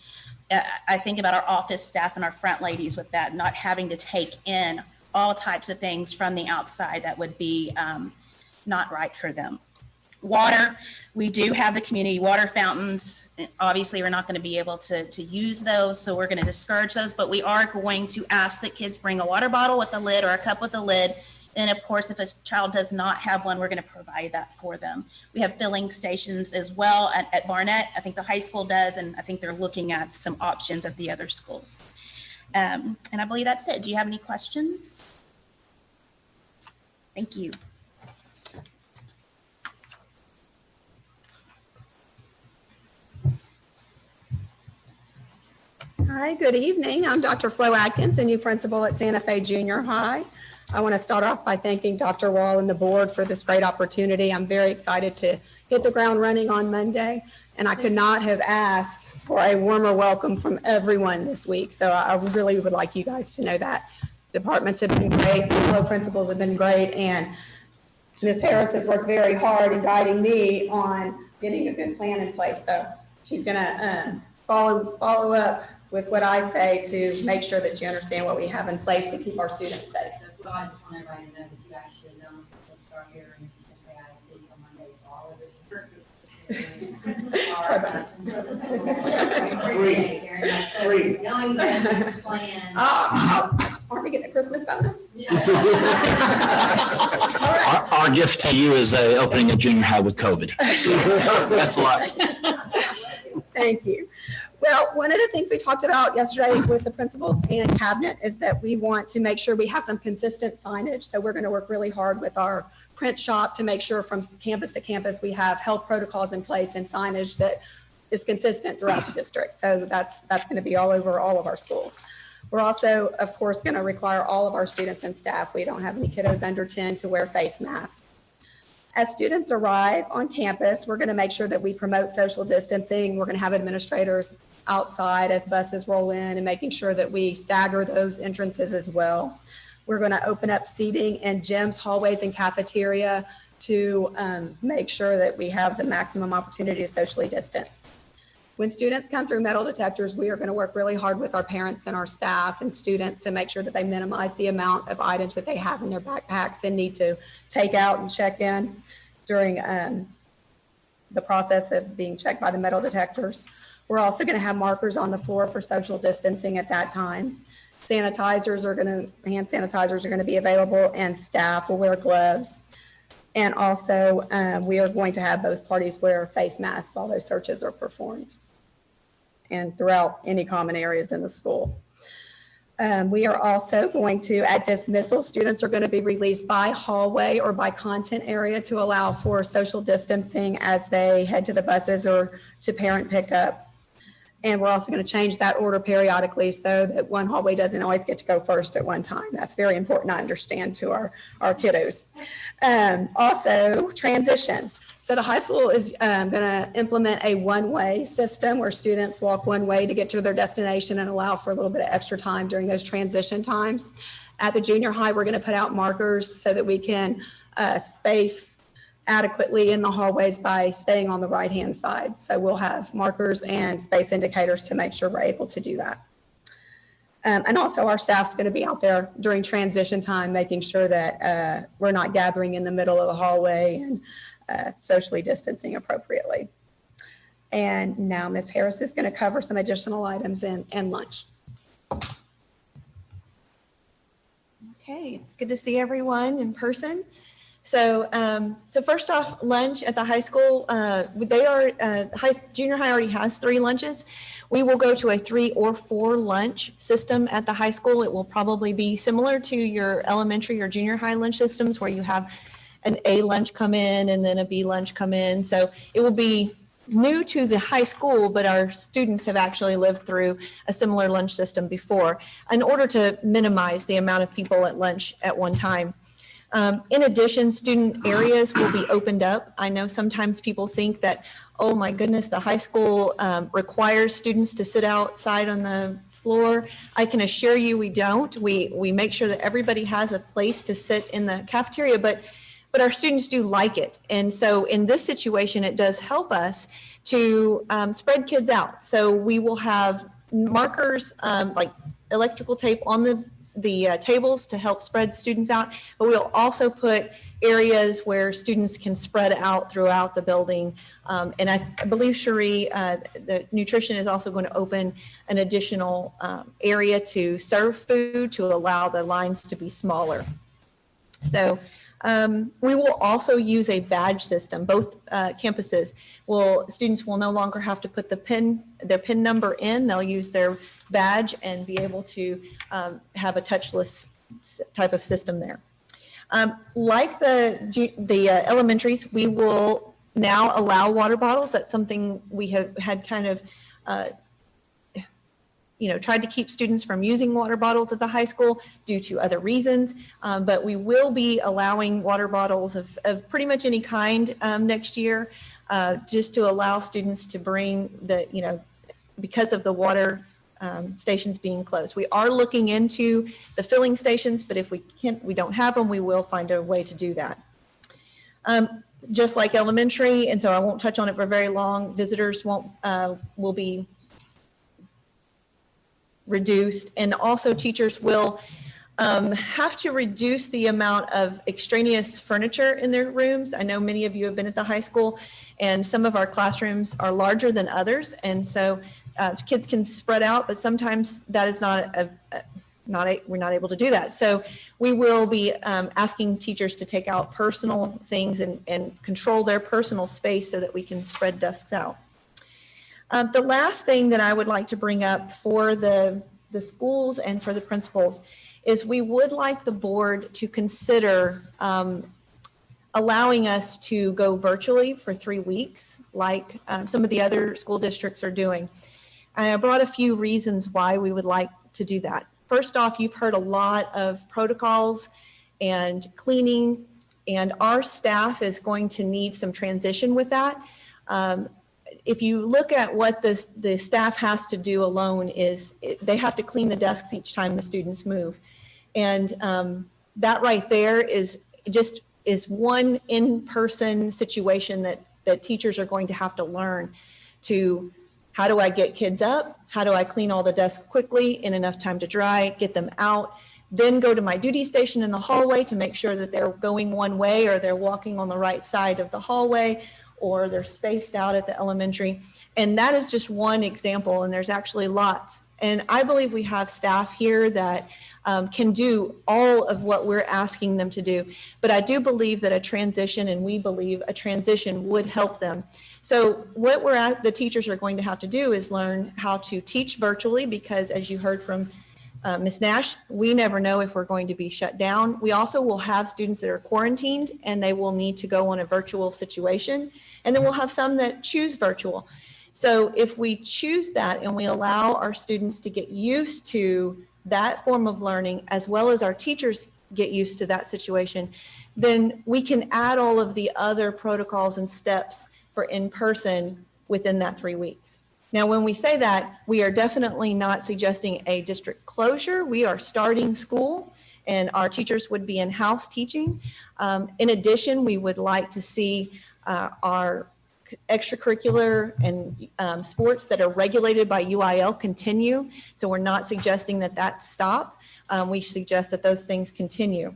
Speaker 10: I think about our office staff and our front ladies with that, not having to take in all types of things from the outside that would be not right for them. Water, we do have the community water fountains. Obviously, we're not going to be able to use those, so we're going to discourage those, but we are going to ask that kids bring a water bottle with a lid or a cup with a lid. And of course, if a child does not have one, we're going to provide that for them. We have filling stations as well at Barnett. I think the high school does, and I think they're looking at some options at the other schools. And I believe that's it. Do you have any questions? Thank you.
Speaker 11: Hi, good evening. I'm Dr. Flo Atkins, the new principal at Santa Fe Junior High. I want to start off by thanking Dr. Wall and the board for this great opportunity. I'm very excited to hit the ground running on Monday, and I could not have asked for a warmer welcome from everyone this week. So I really would like you guys to know that. Departments have been great, the principals have been great, and Ms. Harris has worked very hard in guiding me on getting a good plan in place. So she's going to follow up with what I say to make sure that you understand what we have in place to keep our students safe.
Speaker 2: So I just want everybody to know that you actually don't start here and say ISD on Monday, so all of this. Knowing that this plan.
Speaker 11: Aren't we getting a Christmas bonus?
Speaker 12: Our gift to you is opening a junior high with COVID. That's a lot.
Speaker 11: Thank you. Well, one of the things we talked about yesterday with the principals and cabinet is that we want to make sure we have some consistent signage. So we're going to work really hard with our print shop to make sure from campus to campus we have health protocols in place and signage that is consistent throughout the district. So that's going to be all over all of our schools. We're also, of course, going to require all of our students and staff, we don't have any kiddos under 10, to wear face masks. As students arrive on campus, we're going to make sure that we promote social distancing. We're going to have administrators outside as buses roll in and making sure that we stagger those entrances as well. We're going to open up seating in gyms, hallways, and cafeteria to make sure that we have the maximum opportunity to socially distance. When students come through metal detectors, we are going to work really hard with our parents and our staff and students to make sure that they minimize the amount of items that they have in their backpacks and need to take out and check in during the process of being checked by the metal detectors. We're also going to have markers on the floor for social distancing at that time. Hand sanitizers are going to be available, and staff will wear gloves. And also, we are going to have both parties wear face masks while those searches are performed and throughout any common areas in the school. We are also going to, at dismissal, students are going to be released by hallway or by content area to allow for social distancing as they head to the buses or to parent pickup. And we're also going to change that order periodically so that one hallway doesn't always get to go first at one time. That's very important to understand to our kiddos. Also, transitions. So the high school is going to implement a one-way system where students walk one way to get to their destination and allow for a little bit of extra time during those transition times. At the junior high, we're going to put out markers so that we can space adequately in the hallways by staying on the right-hand side. So we'll have markers and space indicators to make sure we're able to do that. And also our staff's going to be out there during transition time, making sure that we're not gathering in the middle of the hallway socially distancing appropriately. And now Ms. Harris is going to cover some additional items and lunch.
Speaker 13: Okay, it's good to see everyone in person. So, first off, lunch at the high school, junior high already has 3 lunches. We will go to a 3 or 4 lunch system at the high school. It will probably be similar to your elementary or junior high lunch systems where you have an A lunch come in and then a B lunch come in. So it will be new to the high school, but our students have actually lived through a similar lunch system before in order to minimize the amount of people at lunch at one time. In addition, student areas will be opened up. I know sometimes people think that, oh my goodness, the high school requires students to sit outside on the floor. I can assure you we don't. We make sure that everybody has a place to sit in the cafeteria, but our students do like it. And so in this situation, it does help us to spread kids out. So we will have markers like electrical tape on the tables to help spread students out, but we'll also put areas where students can spread out throughout the building. And I believe Cherie, the nutrition, is also going to open an additional area to serve food to allow the lines to be smaller. So we will also use a badge system. Both campuses students will no longer have to put their PIN number in. They'll use their badge and be able to have a touchless type of system there. Like the elementaries, we will now allow water bottles. That's something we have had kind of tried to keep students from using water bottles at the high school due to other reasons, but we will be allowing water bottles of pretty much any kind next year, just to allow students to bring because of the water stations being closed. We are looking into the filling stations, but if we don't have them, we will find a way to do that. Just like elementary, and so I won't touch on it for very long, visitors will be reduced, and also teachers will have to reduce the amount of extraneous furniture in their rooms. I know many of you have been at the high school, and some of our classrooms are larger than others, and so kids can spread out, but sometimes that is we're not able to do that. So we will be asking teachers to take out personal things and control their personal space so that we can spread desks out. The last thing that I would like to bring up for the schools and for the principals is we would like the board to consider allowing us to go virtually for 3 weeks, like some of the other school districts are doing. I brought a few reasons why we would like to do that. First off, you've heard a lot of protocols and cleaning, and our staff is going to need some transition with that. If you look at what the staff has to do alone they have to clean the desks each time the students move. And that right there is one in-person situation that teachers are going to have to learn to, how do I get kids up? How do I clean all the desks quickly in enough time to dry, get them out, then go to my duty station in the hallway to make sure that they're going one way or they're walking on the right side of the hallway, or they're spaced out at the elementary. And that is just one example, and there's actually lots. And I believe we have staff here that can do all of what we're asking them to do. But I do believe that a transition, and we believe a transition would help them. So what the teachers are going to have to do is learn how to teach virtually, because as you heard from Ms. Nash, we never know if we're going to be shut down. We also will have students that are quarantined and they will need to go on a virtual situation. And then we'll have some that choose virtual. So if we choose that and we allow our students to get used to that form of learning, as well as our teachers get used to that situation, then we can add all of the other protocols and steps for in-person within that 3 weeks. Now, when we say that, we are definitely not suggesting a district closure. We are starting school, and our teachers would be in-house teaching. In addition, we would like to see our extracurricular and sports that are regulated by UIL continue. So we're not suggesting that stop. We suggest that those things continue.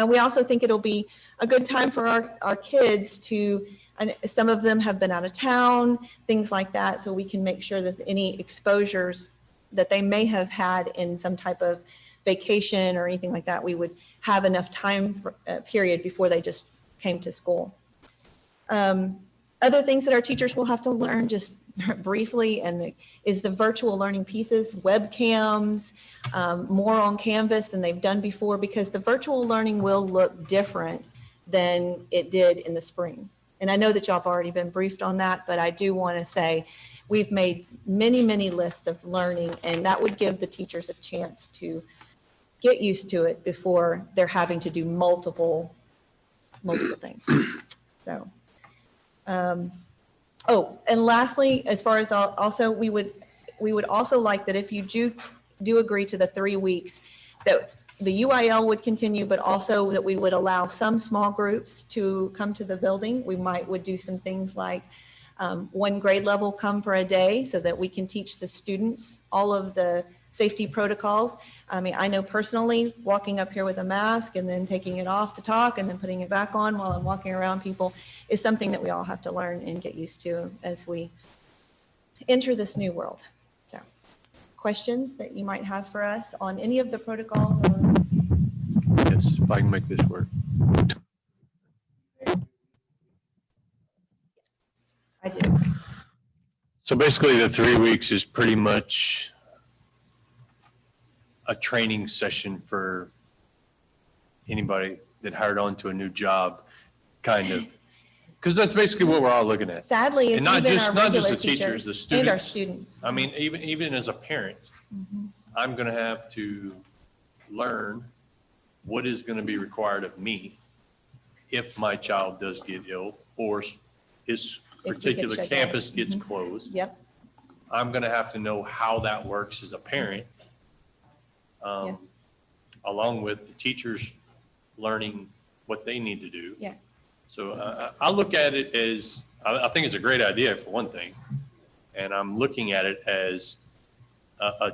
Speaker 13: We also think it'll be a good time for our kids to, and some of them have been out of town, things like that, so we can make sure that any exposures that they may have had in some type of vacation or anything like that, we would have enough time period before they just came to school. Other things that our teachers will have to learn just briefly is the virtual learning pieces, webcams, more on Canvas than they've done before, because the virtual learning will look different than it did in the spring. And I know that y'all have already been briefed on that, but I do want to say we've made many, many lists of learning, and that would give the teachers a chance to get used to it before they're having to do multiple things. So, oh, and lastly, as far as also, we would also like that if you do agree to the 3 weeks, that the UIL would continue, but also that we would allow some small groups to come to the building. We would do some things like one grade level come for a day so that we can teach the students all of the safety protocols. I mean, I know personally walking up here with a mask and then taking it off to talk and then putting it back on while I'm walking around people is something that we all have to learn and get used to as we enter this new world. So, questions that you might have for us on any of the protocols?
Speaker 14: Yes, if I can make this work.
Speaker 13: I do.
Speaker 14: So basically the 3 weeks is pretty much a training session for anybody that hired on to a new job, kind of. Because that's basically what we're all looking at.
Speaker 13: Sadly, it's
Speaker 14: And not
Speaker 13: even
Speaker 14: just,
Speaker 13: our
Speaker 14: not just
Speaker 13: regular
Speaker 14: the teachers, the students.
Speaker 13: and our students.
Speaker 14: I mean, even as a parent, I'm going to have to learn what is going to be required of me if my child does get ill or his particular campus gets closed.
Speaker 13: Yep.
Speaker 14: I'm going to have to know how that works as a parent,
Speaker 13: Yes.
Speaker 14: along with the teachers learning what they need to do.
Speaker 13: Yes.
Speaker 14: So I look at it as, I think it's a great idea for one thing. And I'm looking at it as a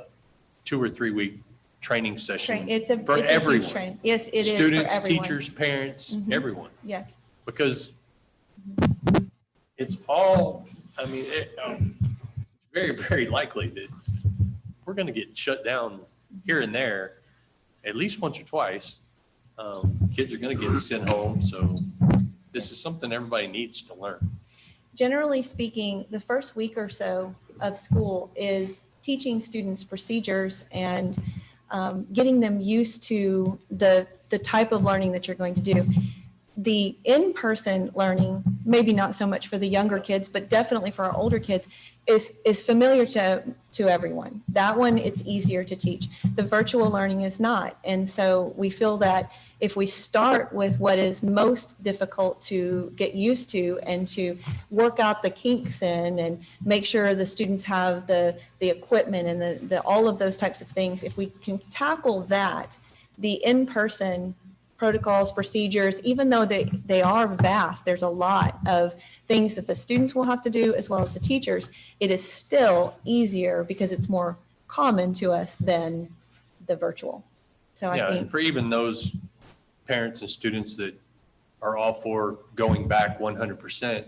Speaker 14: 2 or 3 week training session for
Speaker 13: it's
Speaker 14: everyone.
Speaker 13: a huge training. Yes, it is for
Speaker 14: Students,
Speaker 13: everyone.
Speaker 14: teachers, parents, everyone.
Speaker 13: Yes.
Speaker 14: Because it's all, I mean, it's very, very likely that we're going to get shut down here and there at least once or twice. Kids are going to get sent home. So this is something everybody needs to learn.
Speaker 13: Generally speaking, the first week or so of school is teaching students procedures and getting them used to the type of learning that you're going to do. The in-person learning, maybe not so much for the younger kids, but definitely for our older kids, is familiar to everyone. That one, it's easier to teach. The virtual learning is not. And so we feel that if we start with what is most difficult to get used to and to work out the kinks in and make sure the students have the equipment and the all of those types of things, if we can tackle that, the in-person protocols, procedures, even though they are vast, there's a lot of things that the students will have to do as well as the teachers, it is still easier because it's more common to us than the virtual. So
Speaker 14: Yeah,
Speaker 13: I
Speaker 14: and
Speaker 13: think,
Speaker 14: for even those parents and students that are all for going back 100%,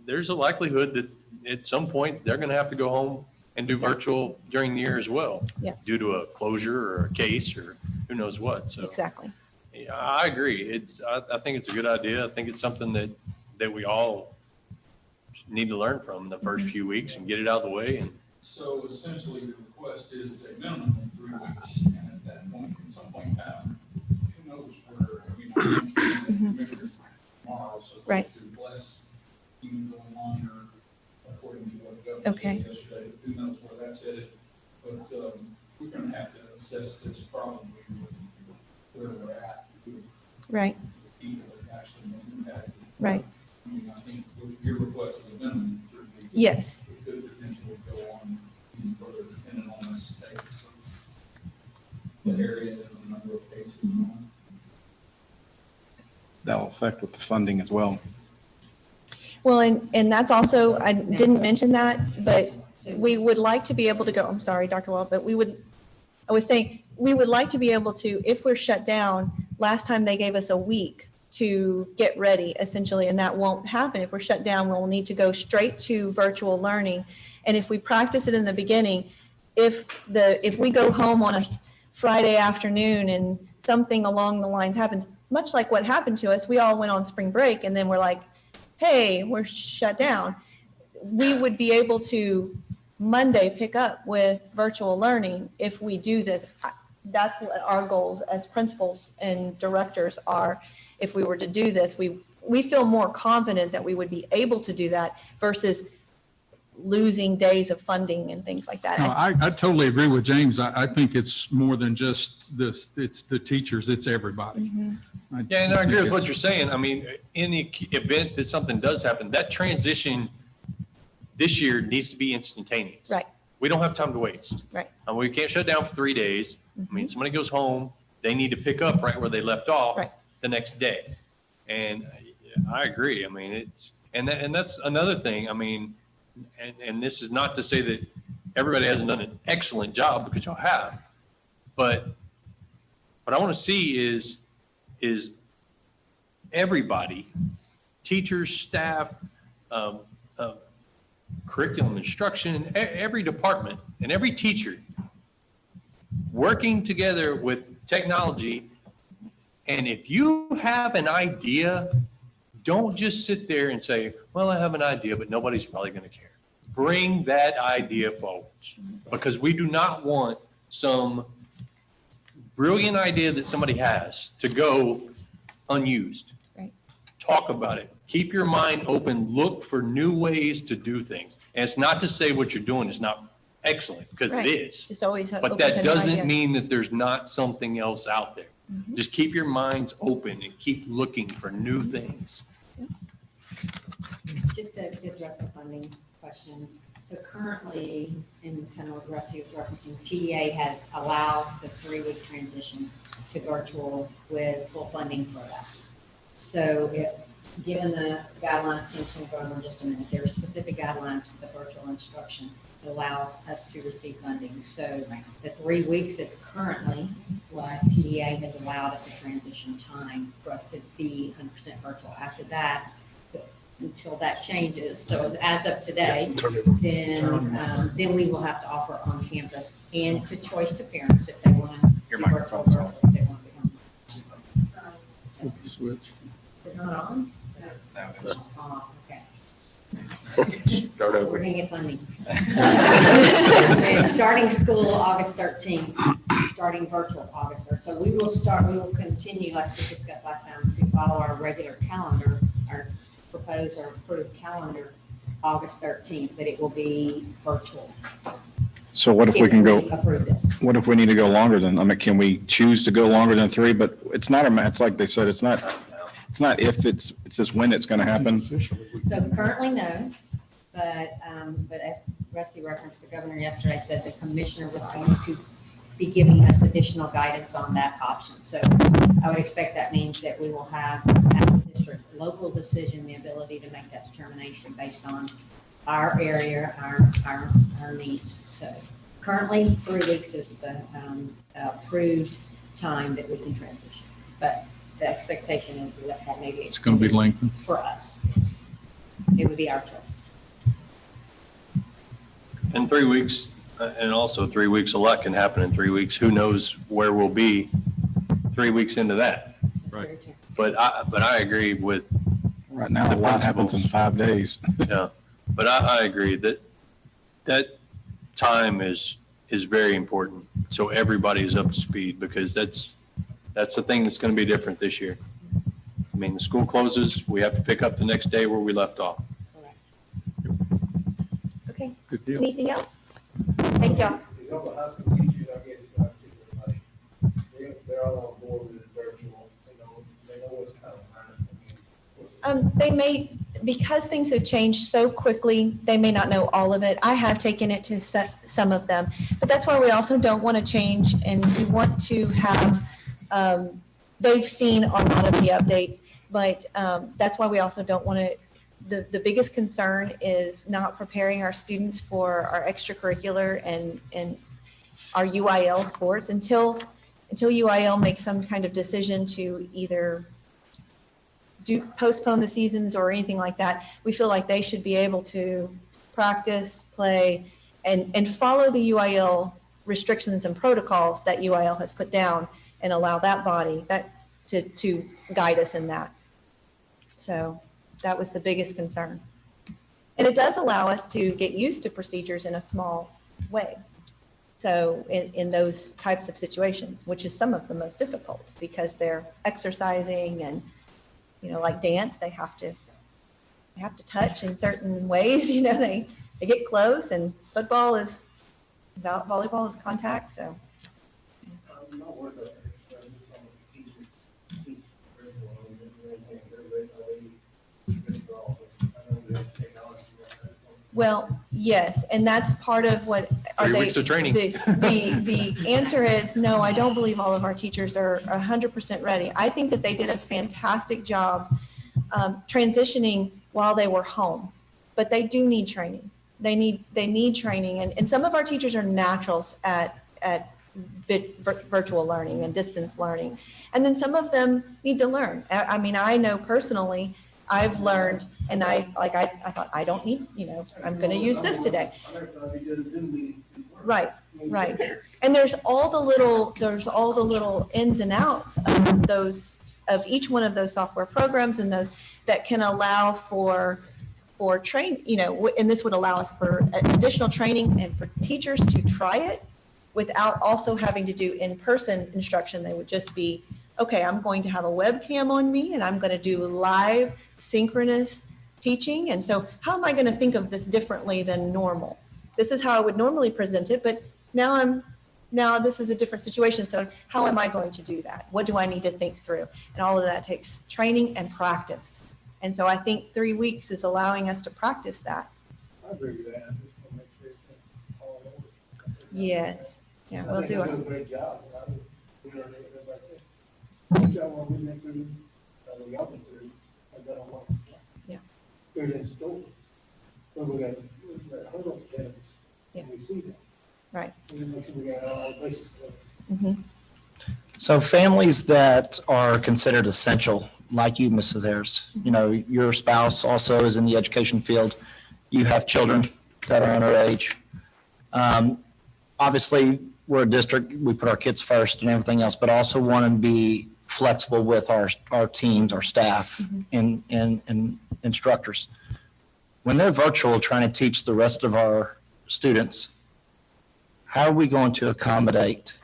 Speaker 14: there's a likelihood that at some point they're going to have to go home and do virtual during the year as well.
Speaker 13: Yes.
Speaker 14: Due to a closure or a case or who knows what. So
Speaker 13: exactly.
Speaker 14: yeah, I agree. I think it's a good idea. I think it's something that we all need to learn from in the first few weeks and get it out of the way. And
Speaker 1: So essentially, the request is a minimum of 3 weeks, and at that point, at some point in time, who knows where, tomorrow, so
Speaker 13: Right.
Speaker 1: there's less even going on or according to what the governor
Speaker 13: Okay.
Speaker 1: said yesterday, who knows where that's headed. But we're gonna have to assess this probably with where we're at, with
Speaker 13: Right,
Speaker 1: the people that actually may impact it.
Speaker 13: right.
Speaker 1: I mean, I think your request is a minimum of 3 weeks.
Speaker 13: Yes.
Speaker 1: It could potentially go on even further depending on the states, the area, and the number of cases.
Speaker 15: That'll affect with the funding as well.
Speaker 13: Well, and that's also, I didn't mention that, but we would like to be able to go, I'm sorry, Dr. Wall, but I was saying, we would like to be able to, if we're shut down, last time they gave us a week to get ready essentially, and that won't happen. If we're shut down, we'll need to go straight to virtual learning. And if we practice it in the beginning, if we go home on a Friday afternoon and something along the lines happens, much like what happened to us, we all went on spring break and then we're like, hey, we're shut down. We would be able to Monday pick up with virtual learning if we do this. That's what our goals as principals and directors are. If we were to do this, we feel more confident that we would be able to do that versus losing days of funding and things like that.
Speaker 1: No, I totally agree with James. I think it's more than just this, it's the teachers, it's everybody.
Speaker 13: Mm-hmm.
Speaker 14: Yeah, and I agree with what you're saying. I mean, in the event that something does happen, that transition this year needs to be instantaneous.
Speaker 13: Right.
Speaker 14: We don't have time to waste.
Speaker 13: Right.
Speaker 14: We can't shut down for 3 days. I mean, somebody goes home, they need to pick up right where they left off the next day. And I agree. I mean, that's another thing. I mean, and this is not to say that everybody hasn't done an excellent job, because y'all have, but what I want to see is everybody, teachers, staff, curriculum instruction, every department and every teacher working together with technology. And if you have an idea, don't just sit there and say, well, I have an idea, but nobody's probably going to care. Bring that idea forward, because we do not want some brilliant idea that somebody has to go unused.
Speaker 13: Right.
Speaker 14: Talk about it. Keep your mind open. Look for new ways to do things. And it's not to say what you're doing is not excellent, because it is.
Speaker 13: Just always
Speaker 14: But
Speaker 13: open
Speaker 14: that
Speaker 13: to new
Speaker 14: doesn't
Speaker 13: ideas.
Speaker 14: mean that there's not something else out there.
Speaker 13: Mhm.
Speaker 14: Just keep your minds open and keep looking for new things.
Speaker 2: Just to address the funding question. So currently, in kind of what Rusty was referencing, TEA has allowed the 3-week transition to virtual with full funding for that. So given the guidelines, Tim's going to go over in just a minute, there are specific guidelines for the virtual instruction that allows us to receive funding. So the 3 weeks is currently what TEA has allowed us a transition time for us to be 100% virtual. After that, until that changes, so as of today, then we will have to offer on campus and to choice to parents if they want to do virtual or if they want to be home.
Speaker 1: Switch.
Speaker 2: Is it not on? Oh, okay.
Speaker 14: Start over.
Speaker 2: We're gonna get funding. And starting school August 13th, starting virtual August 3rd. So we will continue, as we discussed last time, to follow our regular calendar, our proposed or approved calendar, August 13th, but it will be virtual.
Speaker 15: So what if we can go,
Speaker 2: approve this.
Speaker 15: what if we need to go longer than, I mean, can we choose to go longer than 3? But it's not it's like they said, it's not if, it's just when it's going to happen.
Speaker 2: So currently, no, but as Rusty referenced, the governor yesterday said the commissioner was going to be giving us additional guidance on that option. So I would expect that means that we will have, as a district, local decision, the ability to make that determination based on our area, our needs. So currently, 3 weeks is the approved time that we can transition. But the expectation is that maybe
Speaker 1: It's going to be lengthened.
Speaker 2: for us. It would be our choice.
Speaker 14: In 3 weeks, and also 3 weeks, a lot can happen in 3 weeks. Who knows where we'll be 3 weeks into that?
Speaker 2: That's very true.
Speaker 14: But I agree with,
Speaker 15: Right now, a lot happens in 5 days.
Speaker 14: yeah, but I agree that time is very important. So everybody is up to speed, because that's the thing that's going to be different this year. I mean, the school closes, we have to pick up the next day where we left off.
Speaker 2: Correct.
Speaker 13: Okay,
Speaker 1: Good deal.
Speaker 13: anything else? Thank y'all.
Speaker 16: The other high school teachers, I guess, like, they're all on board with it virtual, they know what's coming.
Speaker 13: They may, because things have changed so quickly, they may not know all of it. I have taken it to some of them, but that's why we also don't want to change, and we want to have, they've seen a lot of the updates, but that's why we also don't want to, the biggest concern is not preparing our students for our extracurricular and our UIL sports until UIL makes some kind of decision to either postpone the seasons or anything like that, we feel like they should be able to practice, play, and follow the UIL restrictions and protocols that UIL has put down and allow that body to guide us in that. So that was the biggest concern. And it does allow us to get used to procedures in a small way. So in those types of situations, which is some of the most difficult because they're exercising and, like dance, they have to touch in certain ways, they get close, and volleyball is contact, so. Well, yes, and that's part of what are
Speaker 14: 3
Speaker 13: they?
Speaker 14: weeks of training.
Speaker 13: The answer is no. I don't believe all of our teachers are 100% ready. I think that they did a fantastic job transitioning while they were home, but they do need training. They need training, and some of our teachers are naturals at virtual learning and distance learning, and then some of them need to learn. I mean, I know personally, I've learned, and I thought I don't need, I'm going to use this today. Right. And there's all the little ins and outs of each one of those software programs, and those that can allow for train, and this would allow us for additional training and for teachers to try it without also having to do in-person instruction. They would just be, okay, I'm going to have a webcam on me and I'm going to do live synchronous teaching. And so how am I going to think of this differently than normal? This is how I would normally present it, but now this is a different situation. So how am I going to do that? What do I need to think through? And all of that takes training and practice. And so I think 3 weeks is allowing us to practice that.
Speaker 16: I agree with that. I just want to make sure it's all over.
Speaker 13: Yes. Yeah, we'll do
Speaker 16: I think
Speaker 13: it.
Speaker 16: they do a great job. Everybody said, good job on we went through, y'all been through, I've done a lot.
Speaker 13: Yeah.
Speaker 16: They're in store. So we got hurdle candidates.
Speaker 13: Yeah.
Speaker 16: We see that.
Speaker 13: Right.
Speaker 16: And then make sure we got all the bases covered.
Speaker 13: Mm-hmm.
Speaker 12: So families that are considered essential, like you, Mrs. Ayers, your spouse also is in the education field. You have children that are underage. Obviously, we're a district, we put our kids first and everything else, but also want to be flexible with our teams, our staff, and instructors. When they're virtual, trying to teach the rest of our students, how are we going to accommodate?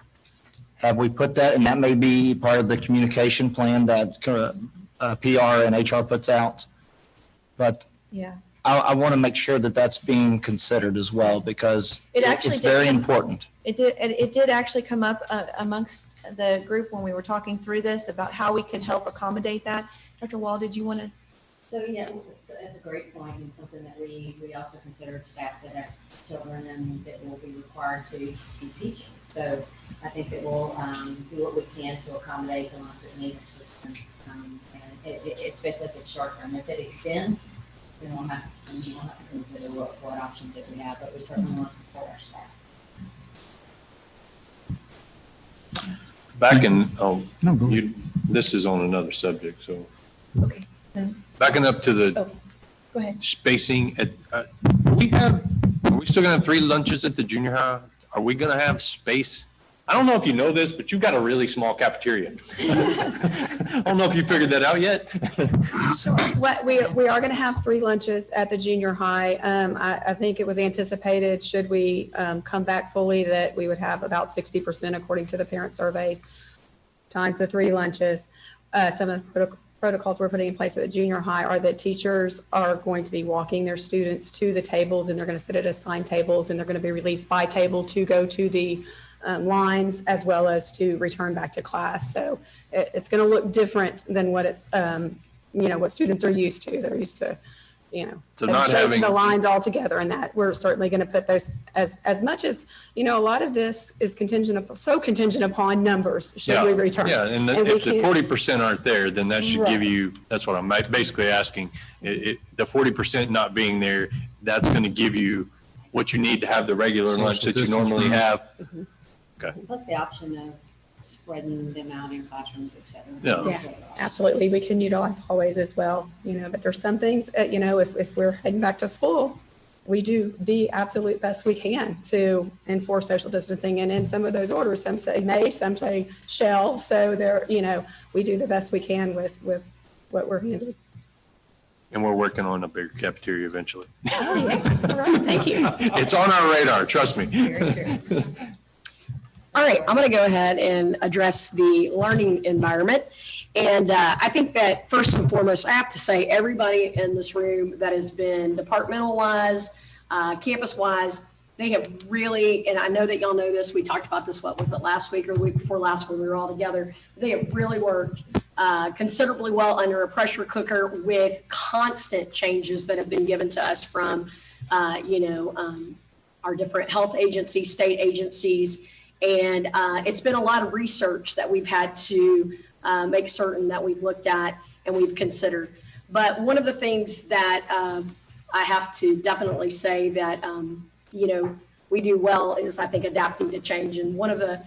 Speaker 12: Have we put that, and that may be part of the communication plan that PR and HR puts out, but
Speaker 13: Yeah.
Speaker 12: I want to make sure that that's being considered as well, because it's very important.
Speaker 13: It did actually come up amongst the group when we were talking through this about how we could help accommodate that. Dr. Wall, did you want to?
Speaker 2: So, yeah, that's a great point, and something that we also consider staff that have children and that will be required to be teaching. So I think that we'll do what we can to accommodate the ones that need assistance, and especially if it's short term. If it extends, then we'll have to consider what options that we have, but we certainly want to support our staff.
Speaker 14: Back in, this is on another subject, so.
Speaker 13: Okay.
Speaker 14: Backing up to the
Speaker 13: Go ahead.
Speaker 14: spacing at, are we still gonna have 3 lunches at the junior high? Are we gonna have space? I don't know if you know this, but you've got a really small cafeteria. I don't know if you figured that out yet.
Speaker 6: We are going to have 3 lunches at the junior high. I think it was anticipated, should we come back fully, that we would have about 60% according to the parent surveys, times the 3 lunches. Some of the protocols we're putting in place at the junior high are that teachers are going to be walking their students to the tables, and they're going to sit at assigned tables, and they're going to be released by table to go to the lines as well as to return back to class. So it's going to look different than what it's, what students are used to. They're used to,
Speaker 14: So not
Speaker 6: straight
Speaker 14: having-
Speaker 6: to the lines altogether, and that we're certainly going to put those as much as, a lot of this is contingent upon numbers should we return.
Speaker 14: Yeah, and if the 40% aren't there, then that should give you, that's what I'm basically asking. The 40% not being there, that's going to give you what you need to have the regular lunch that you normally have. Okay.
Speaker 2: Plus the option of spreading them out in classrooms, et cetera.
Speaker 14: Yeah.
Speaker 11: Absolutely. We can utilize hallways as well, but there's some things, if we're heading back to school, we do the absolute best we can to enforce social distancing. And in some of those orders, some say may, some say shall. So we do the best we can with what we're handed.
Speaker 14: And we're working on a bigger cafeteria eventually.
Speaker 11: Oh, yeah. All right. Thank you.
Speaker 14: It's on our radar, trust me.
Speaker 2: Very true.
Speaker 8: All right, I'm going to go ahead and address the learning environment. And I think that first and foremost, I have to say everybody in this room that has been departmental-wise, campus-wise, they have really, and I know that y'all know this, we talked about this, what was it, last week or the week before last when we were all together. They have really worked considerably well under a pressure cooker with constant changes that have been given to us from, our different health agencies, state agencies. And it's been a lot of research that we've had to make certain that we've looked at and we've considered. But one of the things that I have to definitely say that, we do well is, I think, adapting to change. And one of the,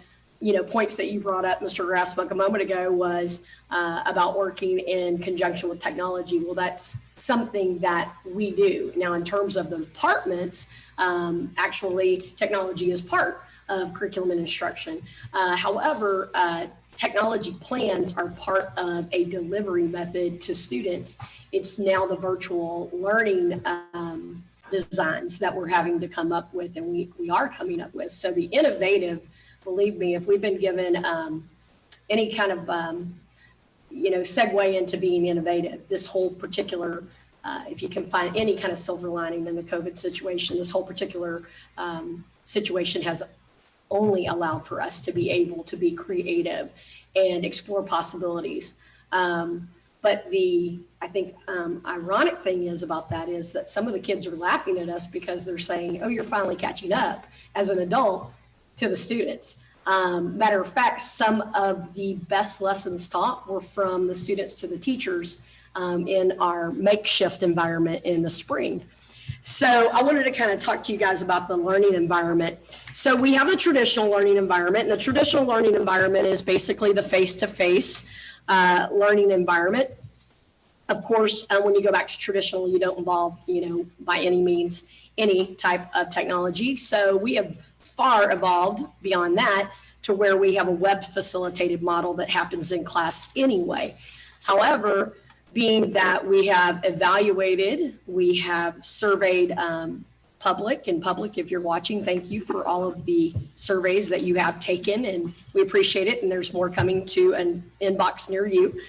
Speaker 8: points that you brought up, Mr. Grassmuck, a moment ago was about working in conjunction with technology. Well, that's something that we do. Now, in terms of the departments, actually, technology is part of curriculum and instruction. However, technology plans are part of a delivery method to students. It's now the virtual learning designs that we're having to come up with, and we are coming up with. So the innovative, believe me, if we've been given any kind of, segue into being innovative, this whole particular, if you can find any kind of silver lining in the COVID situation, this whole particular situation has only allowed for us to be able to be creative and explore possibilities. But I think ironic thing is about that is that some of the kids are laughing at us because they're saying, oh, you're finally catching up as an adult to the students. Matter of fact, some of the best lessons taught were from the students to the teachers in our makeshift environment in the spring. So I wanted to kind of talk to you guys about the learning environment. So we have the traditional learning environment, and the traditional learning environment is basically the face-to-face learning environment. Of course, when you go back to traditional, you don't involve, by any means, any type of technology. So we have far evolved beyond that to where we have a web facilitated model that happens in class anyway. However, being that we have evaluated, we have surveyed public, if you're watching, thank you for all of the surveys that you have taken, and we appreciate it, and there's more coming to an inbox near you.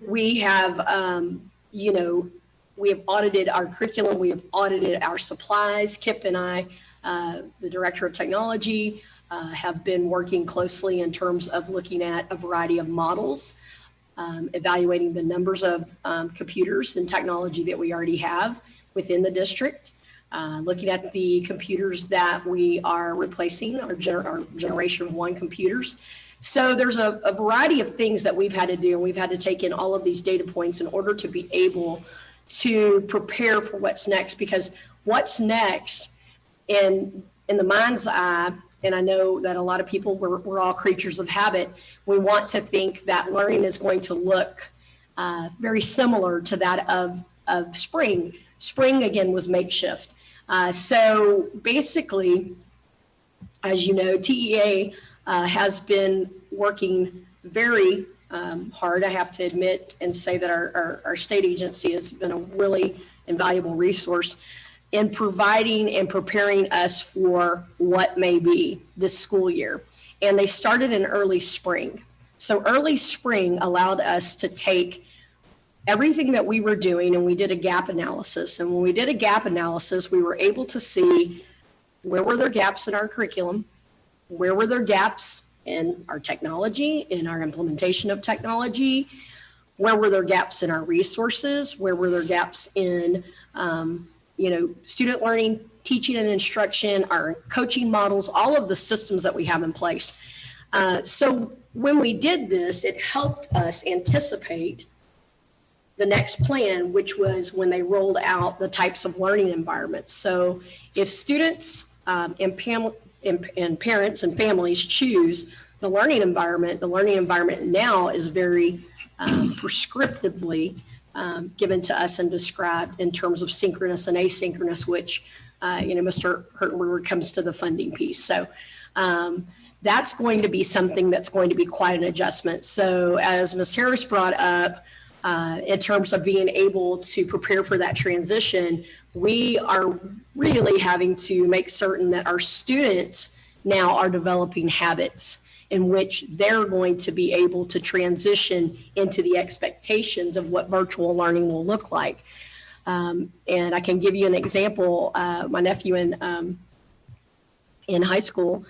Speaker 8: We have, we have audited our curriculum, we have audited our supplies. Kip and I, the Director of Technology, have been working closely in terms of looking at a variety of models, evaluating the numbers of computers and technology that we already have within the district, looking at the computers that we are replacing, our generation 1 computers. So there's a variety of things that we've had to do, and we've had to take in all of these data points in order to be able to prepare for what's next, because what's next in the mind's eye, and I know that a lot of people, we're all creatures of habit, we want to think that learning is going to look very similar to that of spring. Spring, again, was makeshift. So basically, as you know, TEA has been working very hard, I have to admit, and say that our state agency has been a really invaluable resource in providing and preparing us for what may be this school year. And they started in early spring. So early spring allowed us to take everything that we were doing, and we did a gap analysis. And when we did a gap analysis, we were able to see where were there gaps in our curriculum, where were there gaps in our technology, in our implementation of technology, where were there gaps in our resources, where were there gaps in student learning, teaching and instruction, our coaching models, all of the systems that we have in place. So when we did this, it helped us anticipate the next plan, which was when they rolled out the types of learning environments. So if students and parents and families choose the learning environment now is very prescriptively given to us and described in terms of synchronous and asynchronous, which, Mr. Hurtenberger comes to the funding piece. So that's going to be something that's going to be quite an adjustment. So as Ms. Harris brought up, in terms of being able to prepare for that transition, we are really having to make certain that our students now are developing habits in which they're going to be able to transition into the expectations of what virtual learning will look like. And I can give you an example. My nephew in high school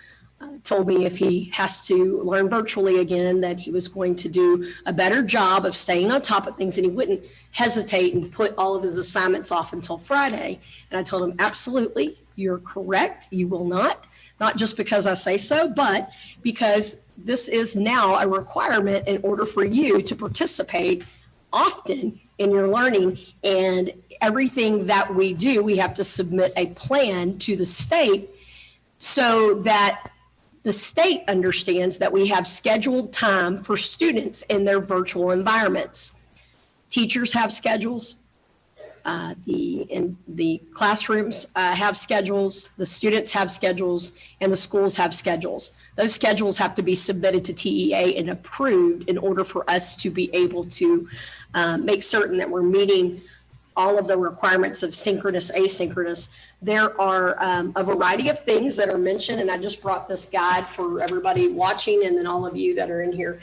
Speaker 8: told me if he has to learn virtually again, that he was going to do a better job of staying on top of things, and he wouldn't hesitate and put all of his assignments off until Friday. And I told him, absolutely, you're correct. You will not just because I say so, but because this is now a requirement in order for you to participate often in your learning. And everything that we do, we have to submit a plan to the state so that the state understands that we have scheduled time for students in their virtual environments. Teachers have schedules. The classrooms have schedules, the students have schedules, and the schools have schedules. Those schedules have to be submitted to TEA and approved in order for us to be able to make certain that we're meeting all of the requirements of synchronous, asynchronous. There are a variety of things that are mentioned, and I just brought this guide for everybody watching and then all of you that are in here.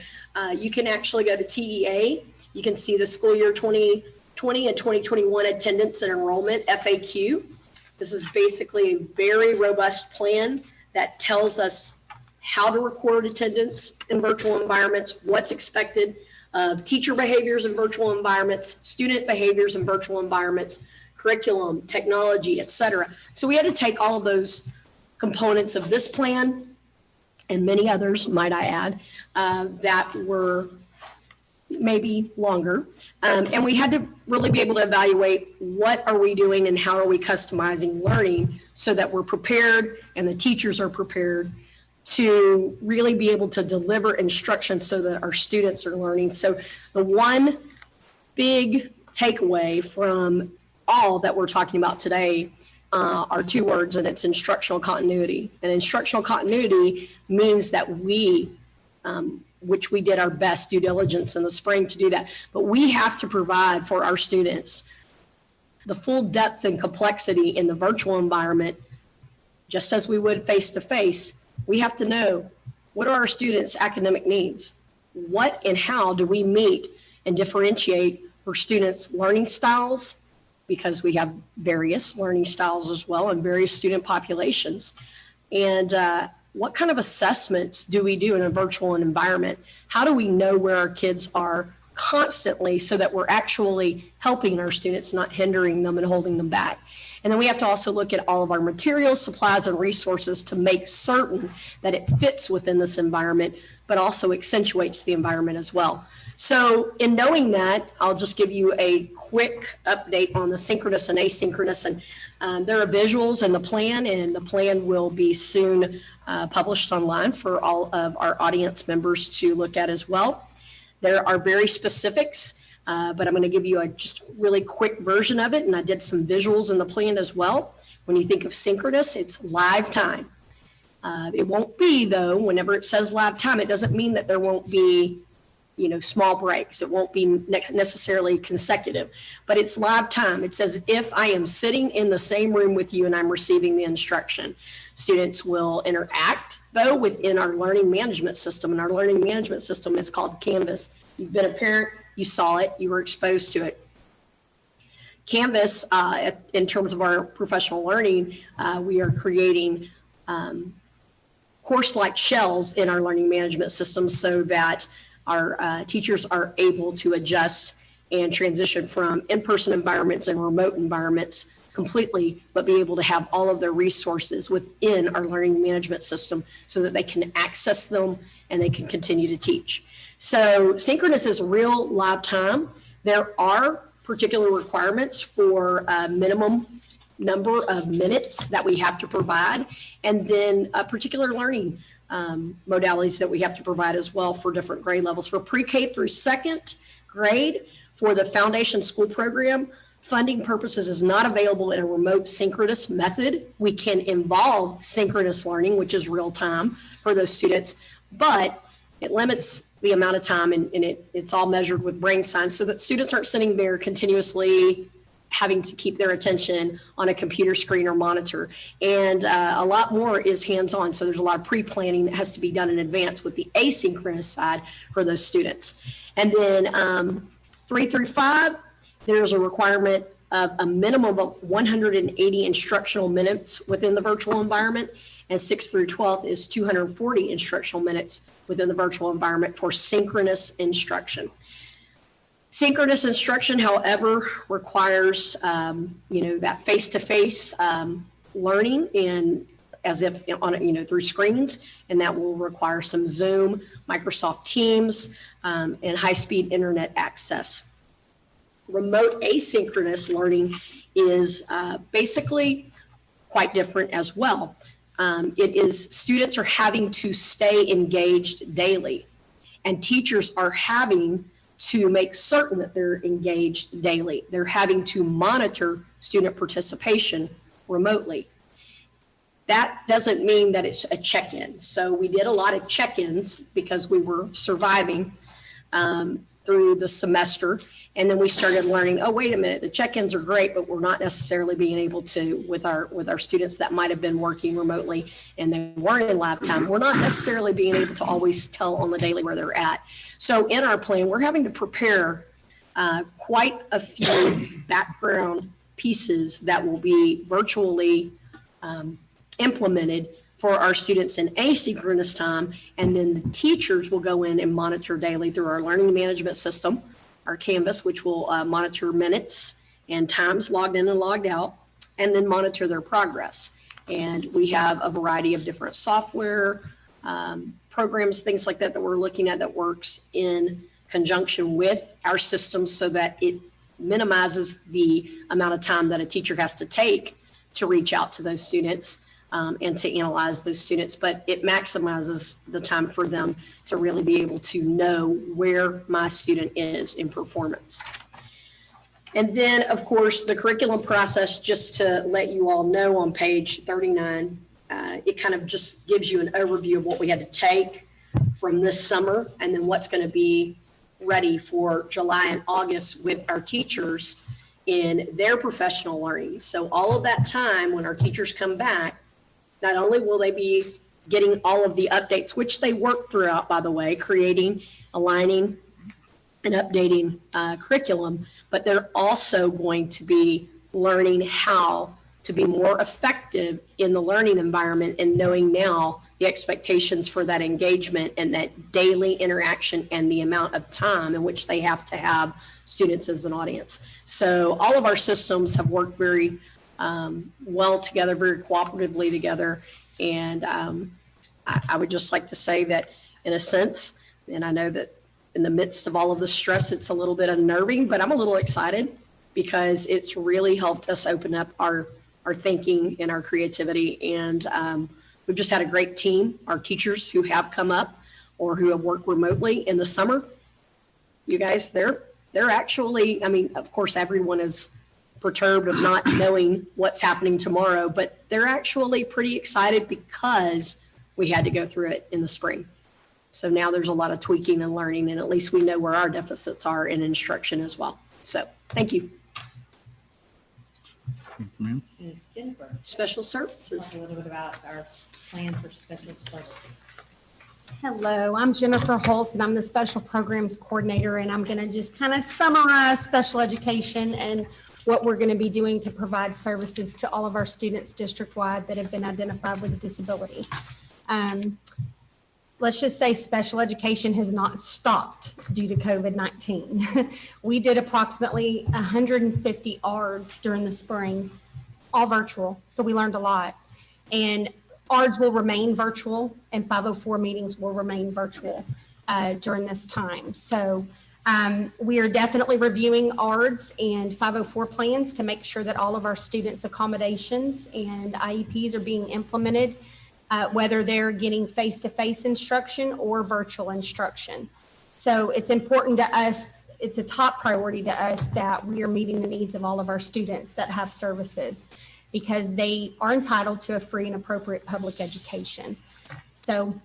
Speaker 8: You can actually go to TEA. You can see the school year 2020 and 2021 attendance and enrollment FAQ. This is basically a very robust plan that tells us how to record attendance in virtual environments, what's expected of teacher behaviors in virtual environments, student behaviors in virtual environments, curriculum, technology, et cetera. So we had to take all of those components of this plan and many others, might I add, that were maybe longer. And we had to really be able to evaluate what are we doing and how are we customizing learning so that we're prepared and the teachers are prepared to really be able to deliver instruction so that our students are learning. So the one big takeaway from all that we're talking about today are two words, and it's instructional continuity. And instructional continuity means that we, which we did our best due diligence in the spring to do that, but we have to provide for our students the full depth and complexity in the virtual environment, just as we would face-to-face. We have to know, what are our students' academic needs? What and how do we meet and differentiate for students' learning styles? Because we have various learning styles as well and various student populations. And what kind of assessments do we do in a virtual environment? How do we know where our kids are constantly so that we're actually helping our students, not hindering them and holding them back? And then we have to also look at all of our materials, supplies, and resources to make certain that it fits within this environment, but also accentuates the environment as well. So in knowing that, I'll just give you a quick update on the synchronous and asynchronous. And there are visuals in the plan, and the plan will be soon published online for all of our audience members to look at as well. There are very specifics, but I'm going to give you a just really quick version of it. And I did some visuals in the plan as well. When you think of synchronous, it's live time. It won't be, though, whenever it says live time, it doesn't mean that there won't be small breaks. It won't be necessarily consecutive, but it's live time. It's as if I am sitting in the same room with you and I'm receiving the instruction. Students will interact, though, within our learning management system, and our learning management system is called Canvas. You've been a parent, you saw it, you were exposed to it. Canvas, in terms of our professional learning, we are creating course-like shells in our learning management system so that our teachers are able to adjust and transition from in-person environments and remote environments completely, but be able to have all of their resources within our learning management system so that they can access them and they can continue to teach. So synchronous is real live time. There are particular requirements for a minimum number of minutes that we have to provide, and then particular learning modalities that we have to provide as well for different grade levels. For pre-K through second grade, for the foundation school program, funding purposes is not available in a remote synchronous method. We can involve synchronous learning, which is real time for those students, but it limits the amount of time and it's all measured with brain science so that students aren't sitting there continuously having to keep their attention on a computer screen or monitor. And a lot more is hands-on. So there's a lot of pre-planning that has to be done in advance with the asynchronous side for those students. And then 3 through 5, there's a requirement of a minimum of 180 instructional minutes within the virtual environment. And 6 through 12 is 240 instructional minutes within the virtual environment for synchronous instruction. Synchronous instruction, however, requires, that face-to-face learning and as if on, through screens, and that will require some Zoom, Microsoft Teams, and high-speed internet access. Remote asynchronous learning is basically quite different as well. It is students are having to stay engaged daily, and teachers are having to make certain that they're engaged daily. They're having to monitor student participation remotely. That doesn't mean that it's a check-in. So we did a lot of check-ins because we were surviving through the semester. And then we started learning, oh, wait a minute, the check-ins are great, but we're not necessarily being able to, with our students that might have been working remotely and they weren't in lab time, we're not necessarily being able to always tell on the daily where they're at. So in our plan, we're having to prepare quite a few background pieces that will be virtually implemented for our students in asynchronous time. And then the teachers will go in and monitor daily through our learning management system, our Canvas, which will monitor minutes and times logged in and logged out, and then monitor their progress. And we have a variety of different software, programs, things like that that we're looking at that works in conjunction with our systems so that it minimizes the amount of time that a teacher has to take to reach out to those students and to analyze those students, but it maximizes the time for them to really be able to know where my student is in performance. And then, of course, the curriculum process, just to let you all know on page 39, it kind of just gives you an overview of what we had to take from this summer and then what's going to be ready for July and August with our teachers in their professional learning. So all of that time when our teachers come back, not only will they be getting all of the updates, which they work throughout, by the way, creating, aligning, and updating curriculum, but they're also going to be learning how to be more effective in the learning environment and knowing now the expectations for that engagement and that daily interaction and the amount of time in which they have to have students as an audience. So all of our systems have worked very well together, very cooperatively together. And I would just like to say that in a sense, and I know that in the midst of all of the stress, it's a little bit unnerving, but I'm a little excited because it's really helped us open up our thinking and our creativity. And we've just had a great team, our teachers who have come up or who have worked remotely in the summer. You guys, they're actually, I mean, of course, everyone is perturbed of not knowing what's happening tomorrow, but they're actually pretty excited because we had to go through it in the spring. So now there's a lot of tweaking and learning, and at least we know where our deficits are in instruction as well. So thank you.
Speaker 2: Ms. Jennifer,
Speaker 8: Special
Speaker 2: talk
Speaker 8: services.
Speaker 2: a little bit about our plan for special services.
Speaker 11: Hello, I'm Jennifer Holst, and I'm the Special Programs Coordinator, and I'm going to just kind of summarize special education and what we're going to be doing to provide services to all of our students district-wide that have been identified with a disability. Let's just say special education has not stopped due to COVID-19. We did approximately 150 ARDs during the spring, all virtual, so we learned a lot. And ARDs will remain virtual and 504 meetings will remain virtual during this time. So we are definitely reviewing ARDs and 504 plans to make sure that all of our students' accommodations and IEPs are being implemented whether they're getting face-to-face instruction or virtual instruction. So it's important to us, it's a top priority to us that we are meeting the needs of all of our students that have services, because they are entitled to a free and appropriate public education. So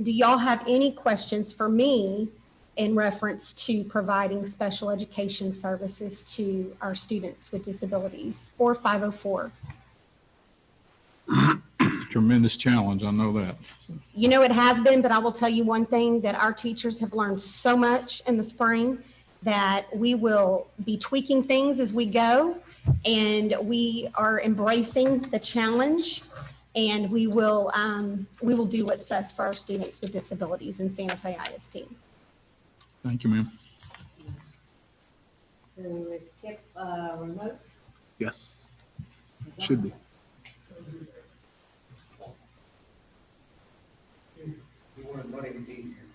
Speaker 11: do y'all have any questions for me in reference to providing special education services to our students with disabilities or 504?
Speaker 1: It's a tremendous challenge, I know that.
Speaker 11: You know, it has been, but I will tell you one thing, that our teachers have learned so much in the spring that we will be tweaking things as we go, and we are embracing the challenge, and we will do what's best for our students with disabilities in Santa Fe ISD.
Speaker 1: Thank you, ma'am.
Speaker 2: So we skip remote?
Speaker 1: Yes. Should be.
Speaker 16: You wanted money to be here.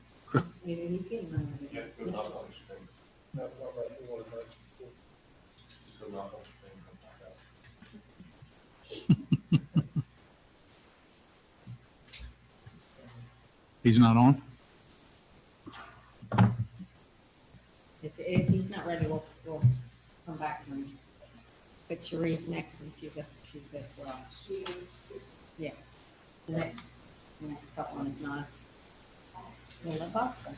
Speaker 2: You know, he's getting money.
Speaker 16: Yeah, go knock on the screen. No, not like you wanted money. Just go knock on the screen, come back out.
Speaker 1: He's not on?
Speaker 2: If he's not ready, we'll come back to him. But Cherie's next, and she's as well. Yeah, the next couple one is not. Well, that's awesome.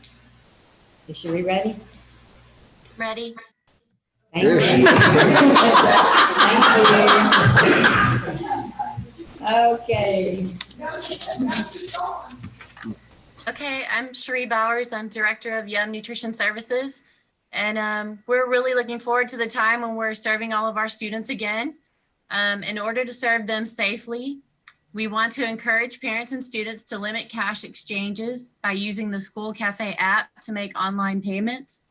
Speaker 2: Is Cherie ready?
Speaker 10: Ready?
Speaker 2: Thank you. Thank you. Okay.
Speaker 10: Okay, I'm Cherie Bowers. I'm Director of Yum Nutrition Services. And we're really looking forward to the time when we're serving all of our students again. In order to serve them safely, we want to encourage parents and students to limit cash exchanges by using the School Cafe app to make online payments.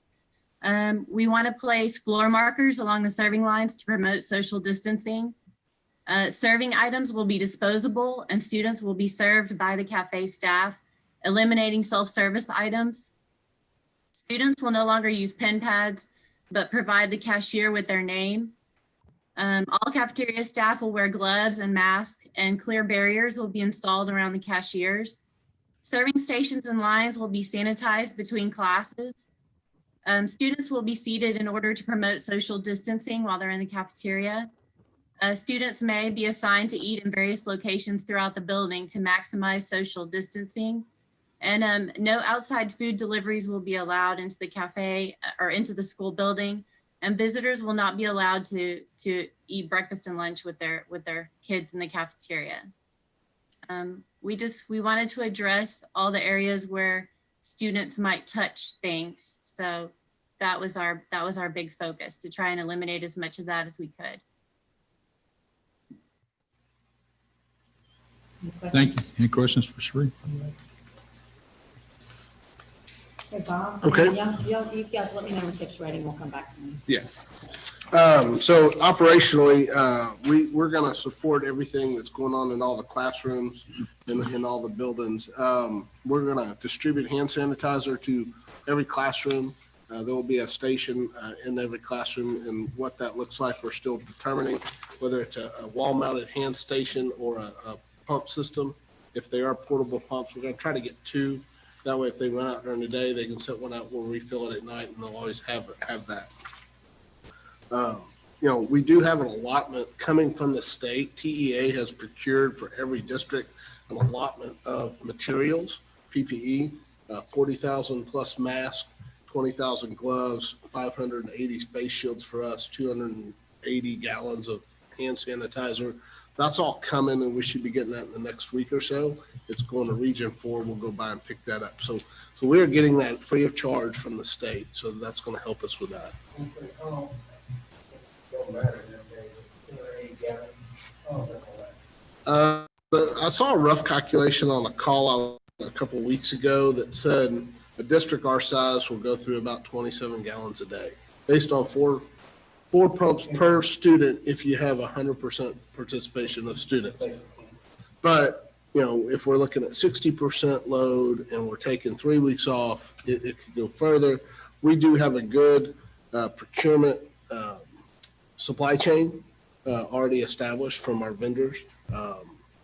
Speaker 10: We want to place floor markers along the serving lines to promote social distancing. Serving items will be disposable, and students will be served by the cafe staff, eliminating self-service items. Students will no longer use pen pads, but provide the cashier with their name. All cafeteria staff will wear gloves and masks, and clear barriers will be installed around the cashiers. Serving stations and lines will be sanitized between classes. Students will be seated in order to promote social distancing while they're in the cafeteria. Students may be assigned to eat in various locations throughout the building to maximize social distancing. And no outside food deliveries will be allowed into the cafe or into the school building. And visitors will not be allowed to eat breakfast and lunch with their kids in the cafeteria. We wanted to address all the areas where students might touch things. So that was our big focus, to try and eliminate as much of that as we could.
Speaker 1: Thank you. Any questions for Cherie?
Speaker 2: Hey, Bob.
Speaker 17: Okay.
Speaker 2: You guys let me know when Kip's ready, and we'll come back to me.
Speaker 17: Yeah. So operationally, we're going to support everything that's going on in all the classrooms and in all the buildings. We're going to distribute hand sanitizer to every classroom. There will be a station in every classroom, and what that looks like, we're still determining, whether it's a wall-mounted hand station or a pump system. If they are portable pumps, we're going to try to get 2. That way, if they run out during the day, they can set one out, we'll refill it at night, and they'll always have that. We do have an allotment coming from the state. TEA has procured for every district an allotment of materials, PPE, 40,000 plus masks, 20,000 gloves, 580 face shields for us, 280 gallons of hand sanitizer. That's all coming, and we should be getting that in the next week or so. It's going to Region 4. We'll go by and pick that up. So we're getting that free of charge from the state. So that's going to help us with that.
Speaker 16: Don't matter,
Speaker 17: I saw a rough calculation on a call out a couple of weeks ago that said a district our size will go through about 27 gallons a day, based on four pumps per student if you have 100% participation of students. But, if we're looking at 60% load and we're taking 3 weeks off, it could go further. We do have a good procurement supply chain already established from our vendors.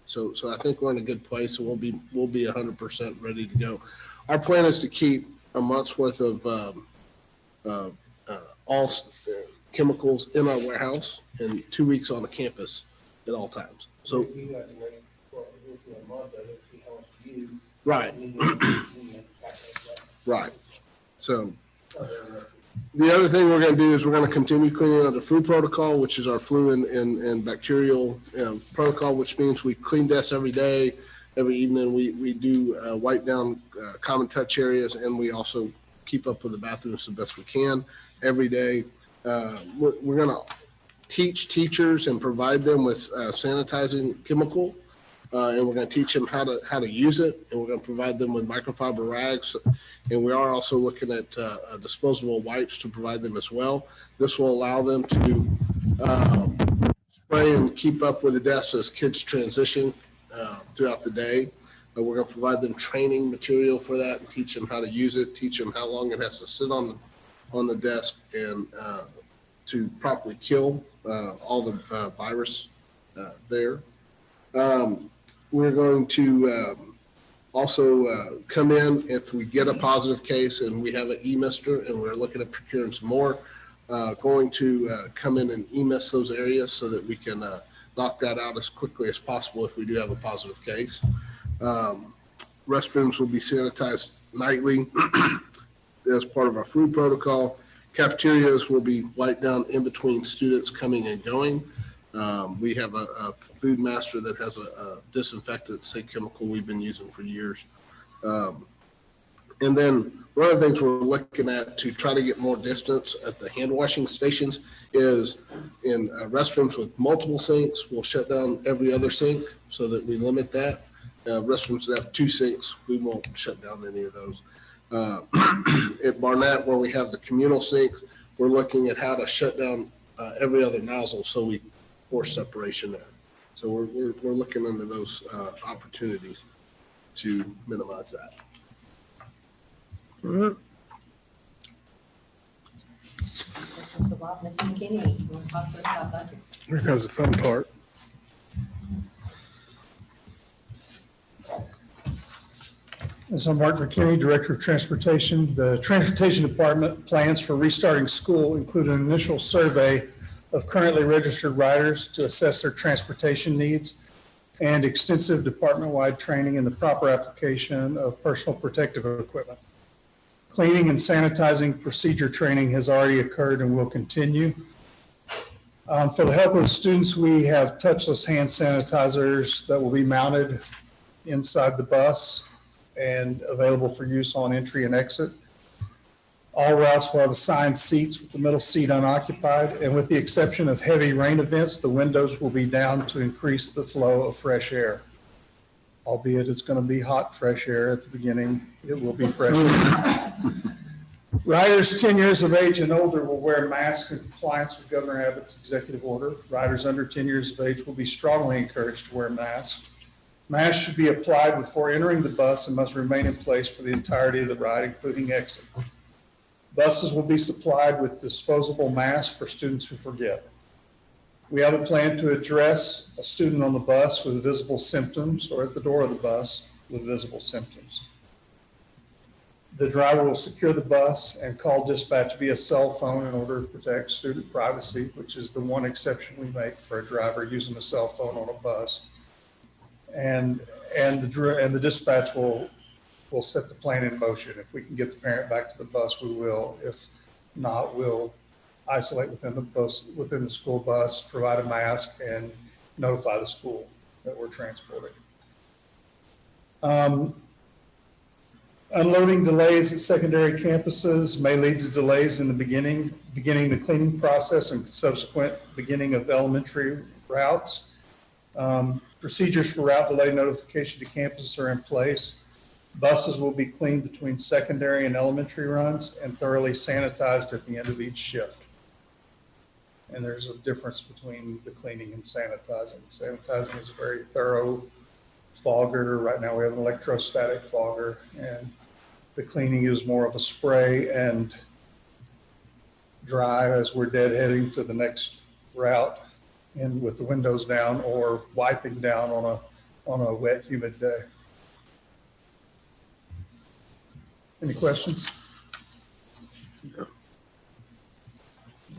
Speaker 17: So I think we're in a good place, and we'll be 100% ready to go. Our plan is to keep a month's worth of all chemicals in our warehouse and 2 weeks on the campus at all times. So,
Speaker 16: You guys are ready for a month of it, see how much you use.
Speaker 17: right,
Speaker 16: And then
Speaker 17: right. So the other thing we're going to do is we're going to continue cleaning out the flu protocol, which is our flu and bacterial protocol, which means we clean desks every day. Every evening, we do wipe down common touch areas, and we also keep up with the bathrooms the best we can every day. We're going to teach teachers and provide them with sanitizing chemical, and we're going to teach them how to use it, and we're going to provide them with microfiber rags, and we are also looking at disposable wipes to provide them as well. This will allow them to spray and keep up with the desks as kids transition throughout the day. We're going to provide them training material for that and teach them how to use it, teach them how long it has to sit on the desk, and to properly kill all the virus there. We're going to also come in if we get a positive case and we have an e-mister and we're looking at procuring some more, going to come in and e-mist those areas so that we can knock that out as quickly as possible if we do have a positive case. Restrooms will be sanitized nightly as part of our flu protocol. Cafeterias will be wiped down in between students coming and going. We have a food master that has a disinfectant, say chemical we've been using for years. And then one of the things we're looking at to try to get more distance at the hand washing stations is in restrooms with multiple sinks, we'll shut down every other sink so that we limit that. Restrooms that have 2 sinks, we won't shut down any of those. At Barnett, where we have the communal sinks, we're looking at how to shut down every other nozzle so we force separation there. So we're looking into those opportunities to minimize that.
Speaker 2: Mr. Bob, Ms. McKinney, you want to talk to us about buses?
Speaker 17: Here comes the fun part.
Speaker 18: So I'm Mark McKinney, Director of Transportation. The Transportation Department plans for restarting school include an initial survey of currently registered riders to assess their transportation needs and extensive department-wide training in the proper application of personal protective equipment. Cleaning and sanitizing procedure training has already occurred and will continue. For the health of the students, we have touchless hand sanitizers that will be mounted inside the bus and available for use on entry and exit. All routes will have assigned seats with the middle seat unoccupied, and with the exception of heavy rain events, the windows will be down to increase the flow of fresh air. Albeit it's going to be hot, fresh air at the beginning, it will be fresh air. Riders 10 years of age and older will wear masks in compliance with Governor Abbott's executive order. Riders under 10 years of age will be strongly encouraged to wear masks. Masks should be applied before entering the bus and must remain in place for the entirety of the ride, including exit. Buses will be supplied with disposable masks for students who forget. We have a plan to address a student on the bus with visible symptoms or at the door of the bus with visible symptoms. The driver will secure the bus and call dispatch via cell phone in order to protect student privacy, which is the one exception we make for a driver using a cell phone on a bus. And the dispatch will set the plan in motion. If we can get the parent back to the bus, we will. If not, we'll isolate within the school bus, provide a mask, and notify the school that we're transporting. Unloading delays at secondary campuses may lead to delays in the beginning the cleaning process and subsequent beginning of elementary routes. Procedures for route delay notification to campuses are in place. Buses will be cleaned between secondary and elementary runs and thoroughly sanitized at the end of each shift. And there's a difference between the cleaning and sanitizing. Sanitizing is a very thorough fogger. Right now we have an electrostatic fogger, and the cleaning is more of a spray and dry as we're deadheading to the next route and with the windows down or wiping down on on a wet, humid day. Any questions?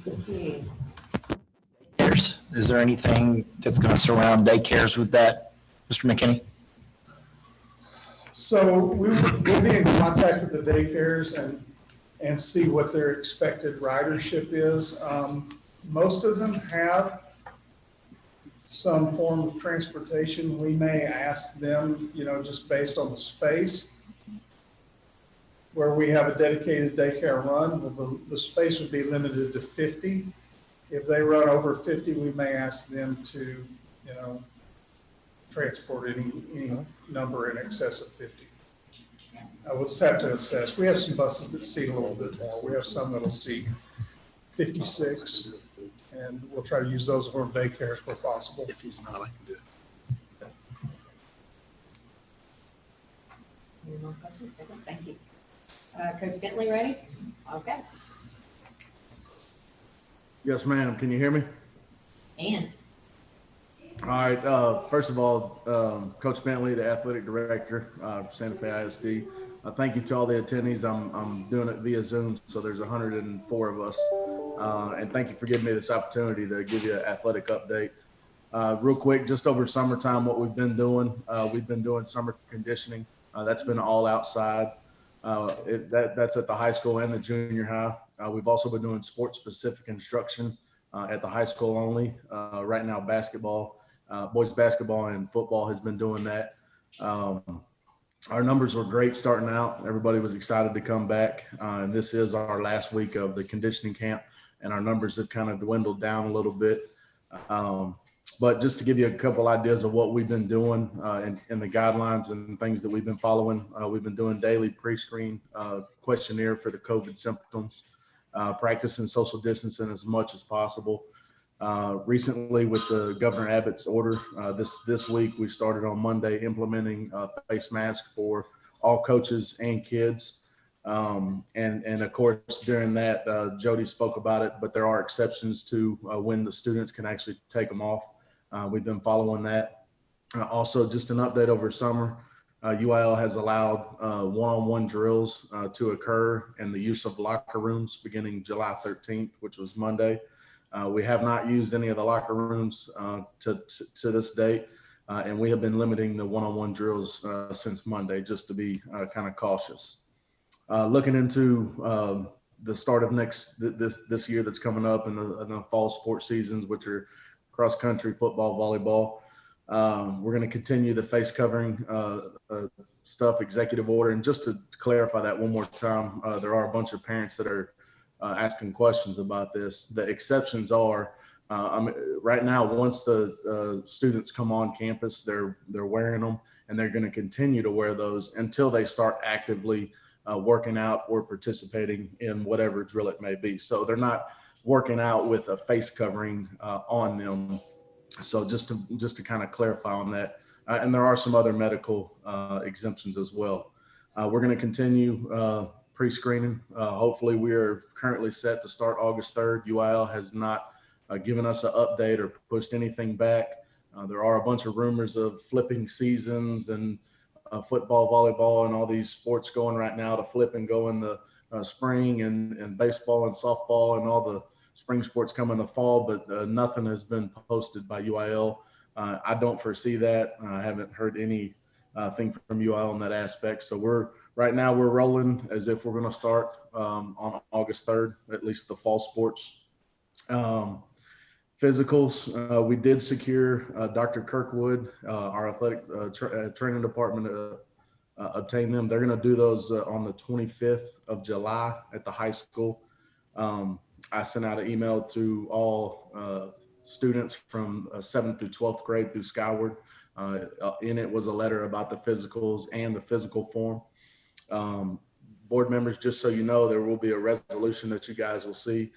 Speaker 12: Daycares. Is there anything that's going to surround daycares with that, Mr. McKinney?
Speaker 18: So we'll be in contact with the daycares and see what their expected ridership is. Most of them have some form of transportation. We may ask them, just based on the space, where we have a dedicated daycare run, the space would be limited to 50. If they run over 50, we may ask them to, transport any number in excess of 50. We'll just have to assess. We have some buses that seat a little bit more. We have some that'll seat 56, and we'll try to use those for daycares where possible.
Speaker 17: If he's not, I can do it.
Speaker 2: Any more questions? Thank you. Coach Bentley, ready? Okay.
Speaker 19: Yes, ma'am. Can you hear me?
Speaker 2: And
Speaker 19: All right. First of all, Coach Bentley, the athletic director, Santa Fe ISD. Thank you to all the attendees. I'm doing it via Zoom, so there's 104 of us. And thank you for giving me this opportunity to give you an athletic update. Real quick, just over summertime, what we've been doing summer conditioning. That's been all outside. That's at the high school and the junior high. We've also been doing sports-specific instruction at the high school only. Right now, basketball, boys basketball and football has been doing that. Our numbers were great starting out. Everybody was excited to come back. And this is our last week of the conditioning camp, and our numbers have kind of dwindled down a little bit. But just to give you a couple ideas of what we've been doing and the guidelines and things that we've been following, we've been doing daily pre-screen questionnaire for the COVID symptoms, practicing social distancing as much as possible. Recently, with the Governor Abbott's order, this week we started on Monday implementing face masks for all coaches and kids. And of course, during that, Jody spoke about it, but there are exceptions to when the students can actually take them off. We've been following that. Also, just an update over summer, UIL has allowed one-on-one drills to occur and the use of locker rooms beginning July 13th, which was Monday. We have not used any of the locker rooms to this date, and we have been limiting the one-on-one drills since Monday, just to be kind of cautious. Looking into the start of this year that's coming up in the fall sports seasons, which are cross country, football, volleyball. We're going to continue the face covering stuff, executive order. And just to clarify that one more time, there are a bunch of parents that are asking questions about this. The exceptions are, right now, once the students come on campus, they're wearing them, and they're going to continue to wear those until they start actively working out or participating in whatever drill it may be. So they're not working out with a face covering on them. So just to kind of clarify on that, and there are some other medical exemptions as well. We're going to continue pre-screening. Hopefully, we are currently set to start August 3rd. UIL has not given us an update or pushed anything back. There are a bunch of rumors of flipping seasons and football, volleyball, and all these sports going right now to flip and go in the spring, and baseball and softball and all the spring sports come in the fall, but nothing has been posted by UIL. I don't foresee that. I haven't heard anything from UIL on that aspect. So right now we're rolling as if we're going to start on August 3rd, at least the fall sports. Physicals, we did secure Dr. Kirkwood, our athletic training department, obtain them. They're going to do those on the 25th of July at the high school. I sent out an email to all students from 7th through 12th grade through Skyward. In it was a letter about the physicals and the physical form. Board members, just so you know, there will be a resolution that you guys will see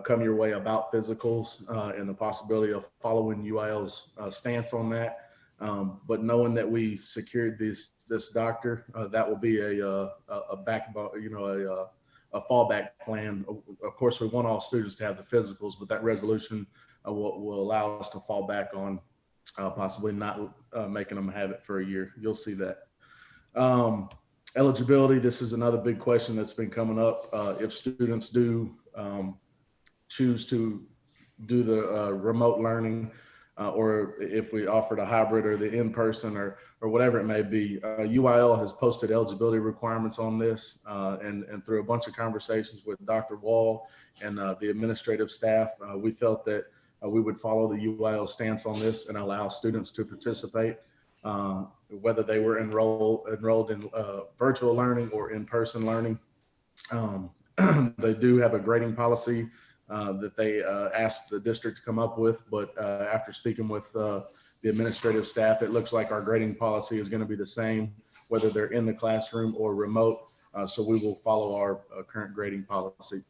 Speaker 19: come your way about physicals and the possibility of following UIL's stance on that. But knowing that we secured this doctor, that will be a backbone, a fallback plan. Of course, we want all students to have the physicals, but that resolution will allow us to fall back on possibly not making them have it for a year. You'll see that. Eligibility, this is another big question that's been coming up. If students do choose to do the remote learning, or if we offered a hybrid or the in-person or whatever it may be, UIL has posted eligibility requirements on this, and through a bunch of conversations with Dr. Wall and the administrative staff, we felt that we would follow the UIL stance on this and allow students to participate, whether they were enrolled in virtual learning or in-person learning. They do have a grading policy that they asked the district to come up with, but after speaking with the administrative staff, it looks like our grading policy is going to be the same, whether they're in the classroom or remote. So we will follow our current grading policy.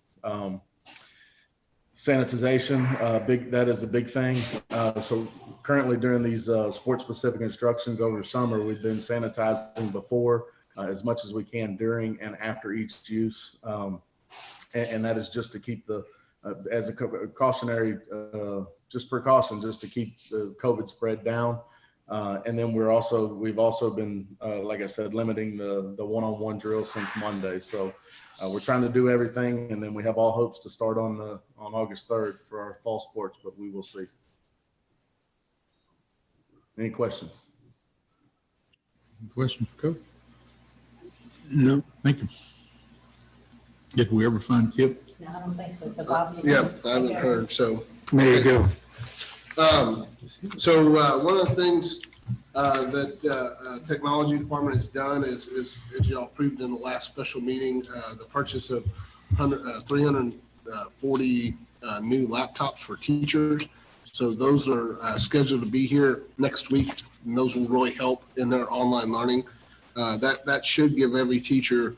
Speaker 19: Sanitization, that is a big thing. So currently during these sport-specific instructions over summer, we've been sanitizing before as much as we can during and after each use. And that is just to keep as a cautionary, just precaution, just to keep the COVID spread down. And then we've also been, like I said, limiting the one-on-one drill since Monday. So we're trying to do everything, and then we have all hopes to start on August 3rd for our fall sports, but we will see. Any questions?
Speaker 1: Questions for Coach? No, thank you. Did we ever find Kip?
Speaker 2: No, I don't think so. So Bob, you
Speaker 17: Yeah, I haven't heard, so.
Speaker 1: There you go.
Speaker 17: One of the things that technology department has done is as y'all approved in the last special meeting, the purchase of 340 new laptops for teachers. So those are scheduled to be here next week, and those will really help in their online learning. That should give every teacher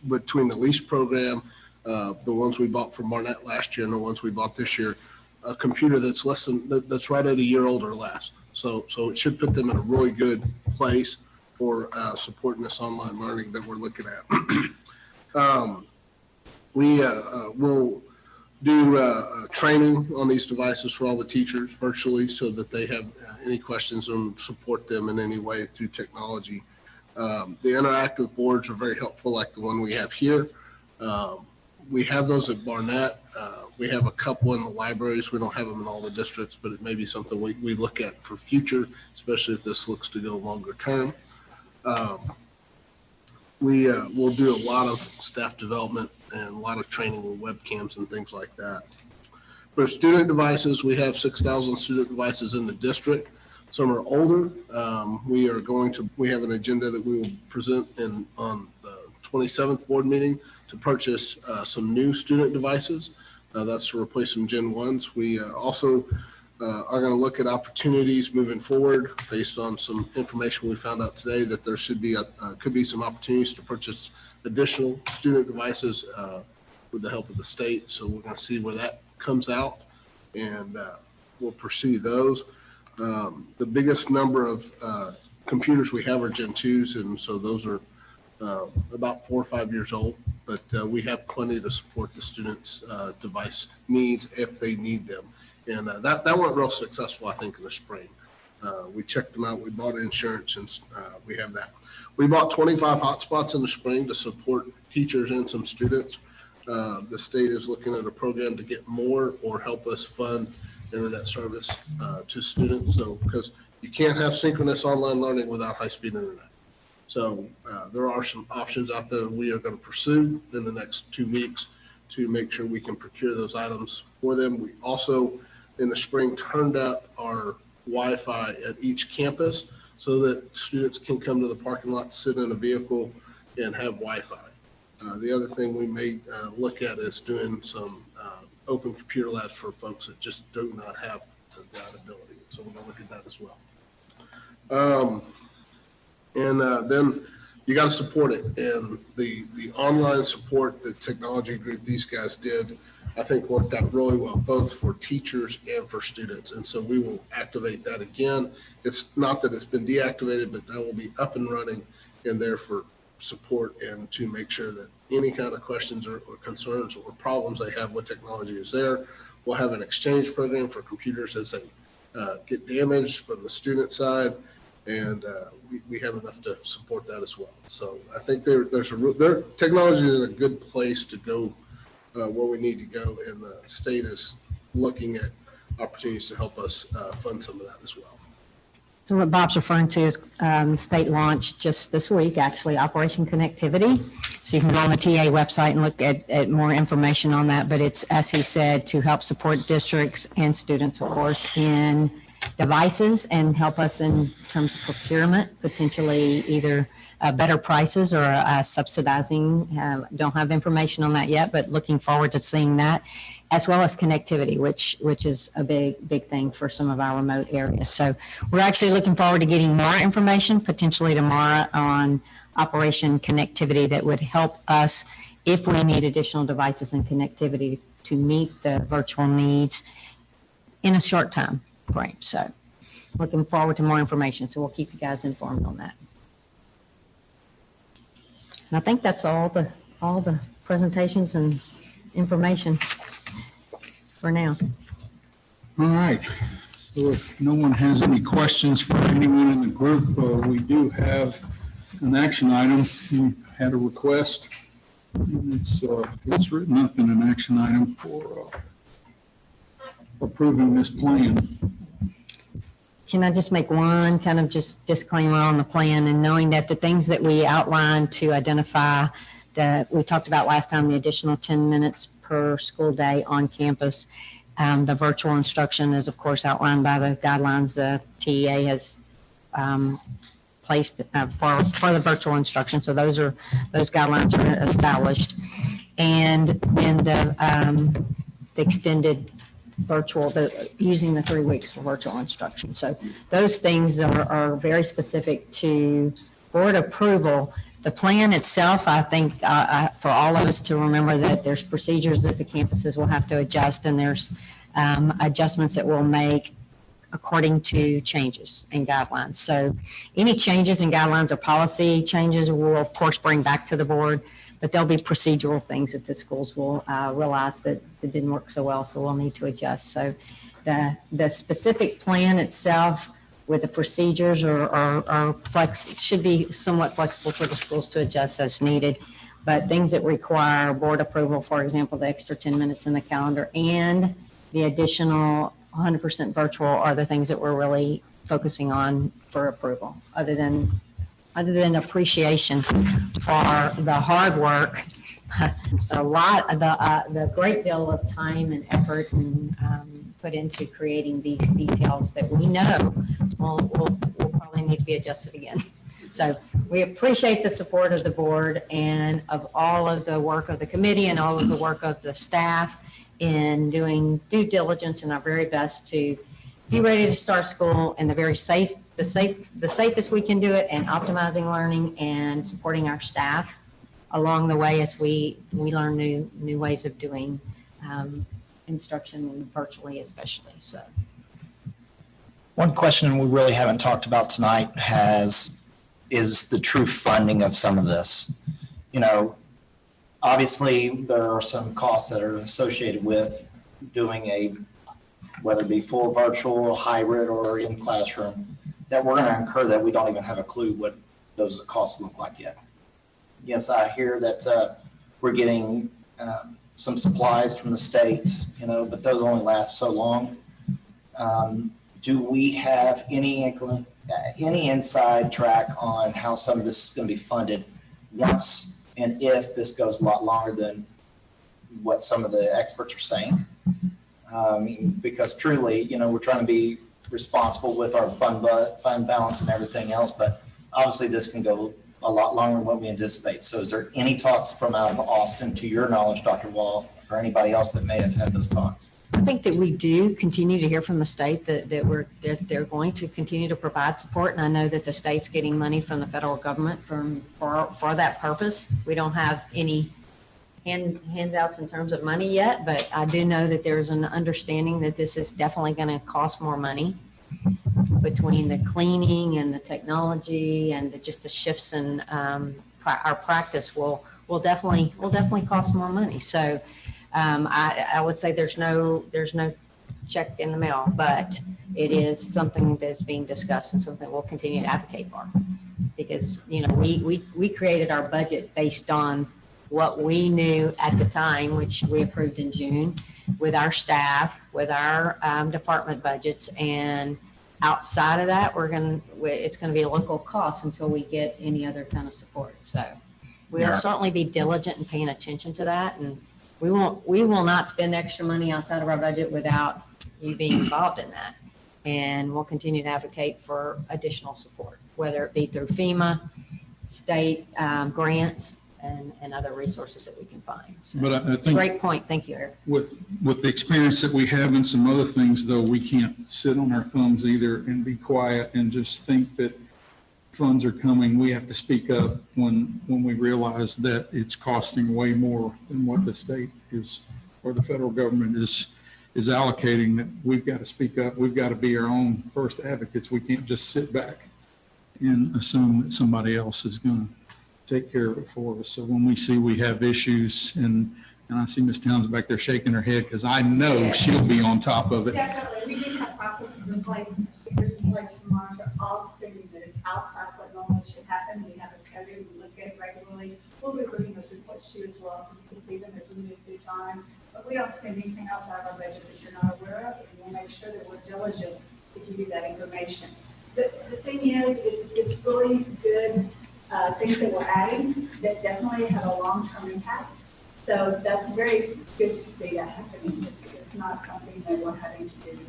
Speaker 17: between the lease program, the ones we bought from Barnett last year and the ones we bought this year, a computer that's that's right at a year old or less. So it should put them in a really good place for supporting this online learning that we're looking at. We will do training on these devices for all the teachers virtually so that they have any questions and support them in any way through technology. The interactive boards are very helpful, like the one we have here. We have those at Barnett. We have a couple in the libraries. We don't have them in all the districts, but it may be something we look at for future, especially if this looks to go longer term. We will do a lot of staff development and a lot of training with webcams and things like that. For student devices, we have 6,000 student devices in the district. Some are older. We have an agenda that we will present on the 27th board meeting to purchase some new student devices. That's to replace some Gen 1s. We also are going to look at opportunities moving forward based on some information we found out today that there could be some opportunities to purchase additional student devices with the help of the state. So we're going to see where that comes out, and we'll pursue those. The biggest number of computers we have are Gen 2s, and so those are about 4 or 5 years old, but we have plenty to support the students' device needs if they need them. And that went real successful, I think, in the spring. We checked them out, we bought insurance, and we have that. We bought 25 hotspots in the spring to support teachers and some students. The state is looking at a program to get more or help us fund internet service to students. So, because you can't have synchronous online learning without high-speed internet. So there are some options out there we are going to pursue in the next 2 weeks to make sure we can procure those items for them. We also, in the spring, turned up our Wi-Fi at each campus so that students can come to the parking lot, sit in a vehicle, and have Wi-Fi. The other thing we may look at is doing some open computer labs for folks that just do not have that ability. So we're going to look at that as well. Then you got to support it. And the online support, the technology group these guys did, I think worked out really well, both for teachers and for students. And so we will activate that again. It's not that it's been deactivated, but that will be up and running and there for support and to make sure that any kind of questions or concerns or problems they have with technology is there. We'll have an exchange program for computers as they get damaged from the student side. And we have enough to support that as well. So I think their technology is in a good place to go where we need to go, and the state is looking at opportunities to help us fund some of that as well.
Speaker 20: So what Bob's referring to is the state launched just this week, actually, Operation Connectivity. So you can go on the TA website and look at more information on that. But it's, as he said, to help support districts and students, of course, in devices and help us in terms of procurement, potentially either better prices or subsidizing. Don't have information on that yet, but looking forward to seeing that, as well as connectivity, which is a big thing for some of our remote areas. So we're actually looking forward to getting more information, potentially tomorrow, on Operation Connectivity that would help us if we need additional devices and connectivity to meet the virtual needs in a short time frame. So looking forward to more information. So we'll keep you guys informed on that. And I think that's all the presentations and information for now.
Speaker 18: All right. So if no one has any questions for anyone in the group, we do have an action item. You had a request. And it's written up in an action item for approving this plan.
Speaker 20: Can I just make one kind of just disclaimer on the plan, and knowing that the things that we outlined to identify that we talked about last time, the additional 10 minutes per school day on campus, the virtual instruction is of course outlined by the guidelines the TEA has placed for the virtual instruction. So those guidelines are established, and in the extended virtual, using the 3 weeks for virtual instruction. So those things are very specific to board approval. The plan itself, I think for all of us to remember that there's procedures that the campuses will have to adjust, and there's adjustments that we'll make according to changes and guidelines. So any changes in guidelines or policy changes we'll of course bring back to the board, but there'll be procedural things that the schools will realize that it didn't work so well, so we'll need to adjust. So the specific plan itself with the procedures are should be somewhat flexible for the schools to adjust as needed. But things that require board approval, for example, the extra 10 minutes in the calendar and the additional 100% virtual, are the things that we're really focusing on for approval, other than appreciation for the hard work, the great deal of time and effort and put into creating these details that we know will probably need to be adjusted again. So we appreciate the support of the board and of all of the work of the committee and all of the work of the staff in doing due diligence and our very best to be ready to start school in the safest we can do it, and optimizing learning and supporting our staff along the way as we learn new ways of doing instruction virtually, especially. So
Speaker 12: one question we really haven't talked about tonight is the true funding of some of this. You know, obviously there are some costs that are associated with doing whether it be full virtual, hybrid, or in classroom, that we're going to incur that we don't even have a clue what those costs look like yet. Yes, I hear that we're getting some supplies from the state, but those only last so long. Do we have any inside track on how some of this is going to be funded once and if this goes a lot longer than what some of the experts are saying? Because truly, we're trying to be responsible with our fund balance and everything else, but obviously this can go a lot longer than what we anticipate. So is there any talks from out of Austin, to your knowledge, Dr. Wall, or anybody else that may have had those talks?
Speaker 20: I think that we do continue to hear from the state that they're going to continue to provide support, and I know that the state's getting money from the federal government for that purpose. We don't have any handouts in terms of money yet, but I do know that there's an understanding that this is definitely going to cost more money between the cleaning and the technology and just the shifts in our practice will definitely cost more money. So I would say there's no check in the mail, but it is something that's being discussed and something we'll continue to advocate for. Because, you know, we created our budget based on what we knew at the time, which we approved in June, with our staff, with our department budgets, and outside of that, it's going to be a local cost until we get any other kind of support. So we'll certainly be diligent in paying attention to that, and we will not spend extra money outside of our budget without you being involved in that. And we'll continue to advocate for additional support, whether it be through FEMA, state grants, and other resources that we can find. So,
Speaker 1: But I think
Speaker 20: great point. Thank you, Eric.
Speaker 1: With the experience that we have in some other things, though, we can't sit on our thumbs either and be quiet and just think that funds are coming. We have to speak up when we realize that it's costing way more than what the state is or the federal government is allocating. That we've got to speak up. We've got to be our own first advocates. We can't just sit back and assume that somebody else is going to take care of it for us. So when we see we have issues, and I see Ms. Towns back there shaking her head because I know she'll be on top of it.
Speaker 4: Definitely, we do have processes in place and procedures in place to monitor all spending that is outside what normally should happen. We have it coded, we look at it regularly. We'll be looking at those reports too as well, so we can see them as we move through time. But we don't spend anything outside of our budget that you're not aware of, and we'll make sure that we're diligent to give you that information. The thing is, it's really good things that we're adding that definitely have a long-term impact. So that's very good to see that happening. It's not something that we're having to do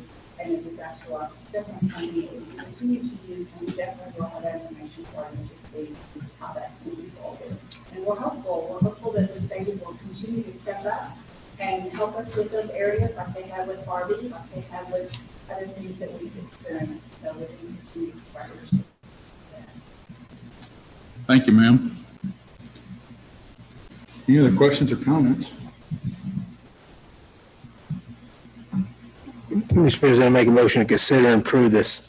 Speaker 4: in a disaster loss. It's definitely something that we continue to use, and we definitely will have that information for you to see how that's moving forward. And we're hopeful that the state will continue to step up and help us with those areas like they have with Barbie, like they have with other things that we've experienced. So we're going to continue to partner.
Speaker 1: Thank you, ma'am. Any other questions or comments?
Speaker 21: Mr. President, I make a motion to consider and approve this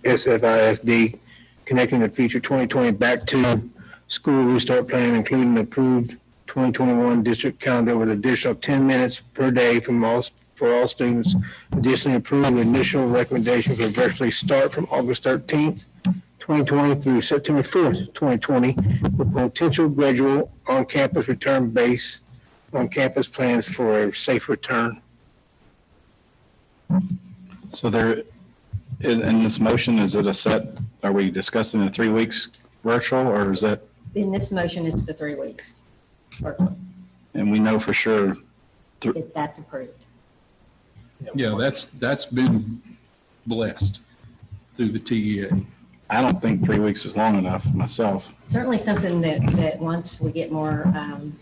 Speaker 21: SFISD Connecting the Future 2020 Back to School Restart Plan, including approved 2021 district calendar with additional 10 minutes per day for all students. Additionally, approve the initial recommendation for virtually start from August 13th, 2020 through September 4th, 2020, with potential gradual on-campus return based on campus plans for a safe return.
Speaker 15: So there, in this motion, is it a set, are we discussing the 3 weeks virtual, or is that?
Speaker 20: In this motion, it's the 3 weeks.
Speaker 15: And we know for sure.
Speaker 20: If that's approved.
Speaker 1: Yeah, that's been blessed through the TEA.
Speaker 15: I don't think 3 weeks is long enough myself.
Speaker 20: Certainly something that once we get more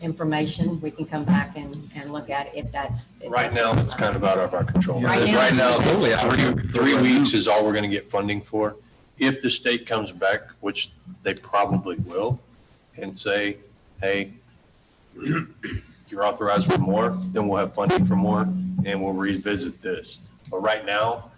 Speaker 20: information, we can come back and look at if that's.
Speaker 14: Right now, it's kind of out of our control.
Speaker 20: Right
Speaker 14: Because
Speaker 20: now,
Speaker 14: right now,
Speaker 20: it's totally out of our control.
Speaker 14: 3 weeks is all we're going to get funding for. If the state comes back, which they probably will, and say, hey, you're authorized for more, then we'll have funding for more, and we'll revisit this. But right now,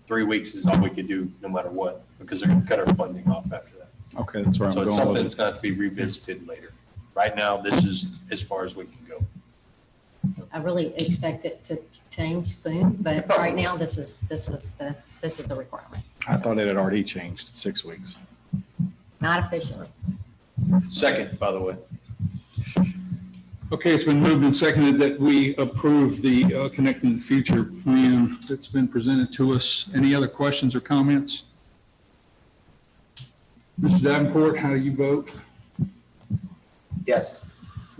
Speaker 14: 3 weeks is all we could do, no matter what, because they're going to cut our funding off after that.
Speaker 15: Okay, that's where I'm
Speaker 14: So
Speaker 15: going
Speaker 14: it's
Speaker 15: with
Speaker 14: something
Speaker 15: it.
Speaker 14: that's got to be revisited later. Right now, this is as far as we can go.
Speaker 20: I really expect it to change soon, but right now, this is the requirement.
Speaker 15: I thought it had already changed to 6 weeks.
Speaker 20: Not officially.
Speaker 14: Second, by the way.
Speaker 1: Okay, it's been moved and seconded that we approve the Connecting the Future plan that's been presented to us. Any other questions or comments? Mr. Davenport, how do you vote?
Speaker 22: Yes.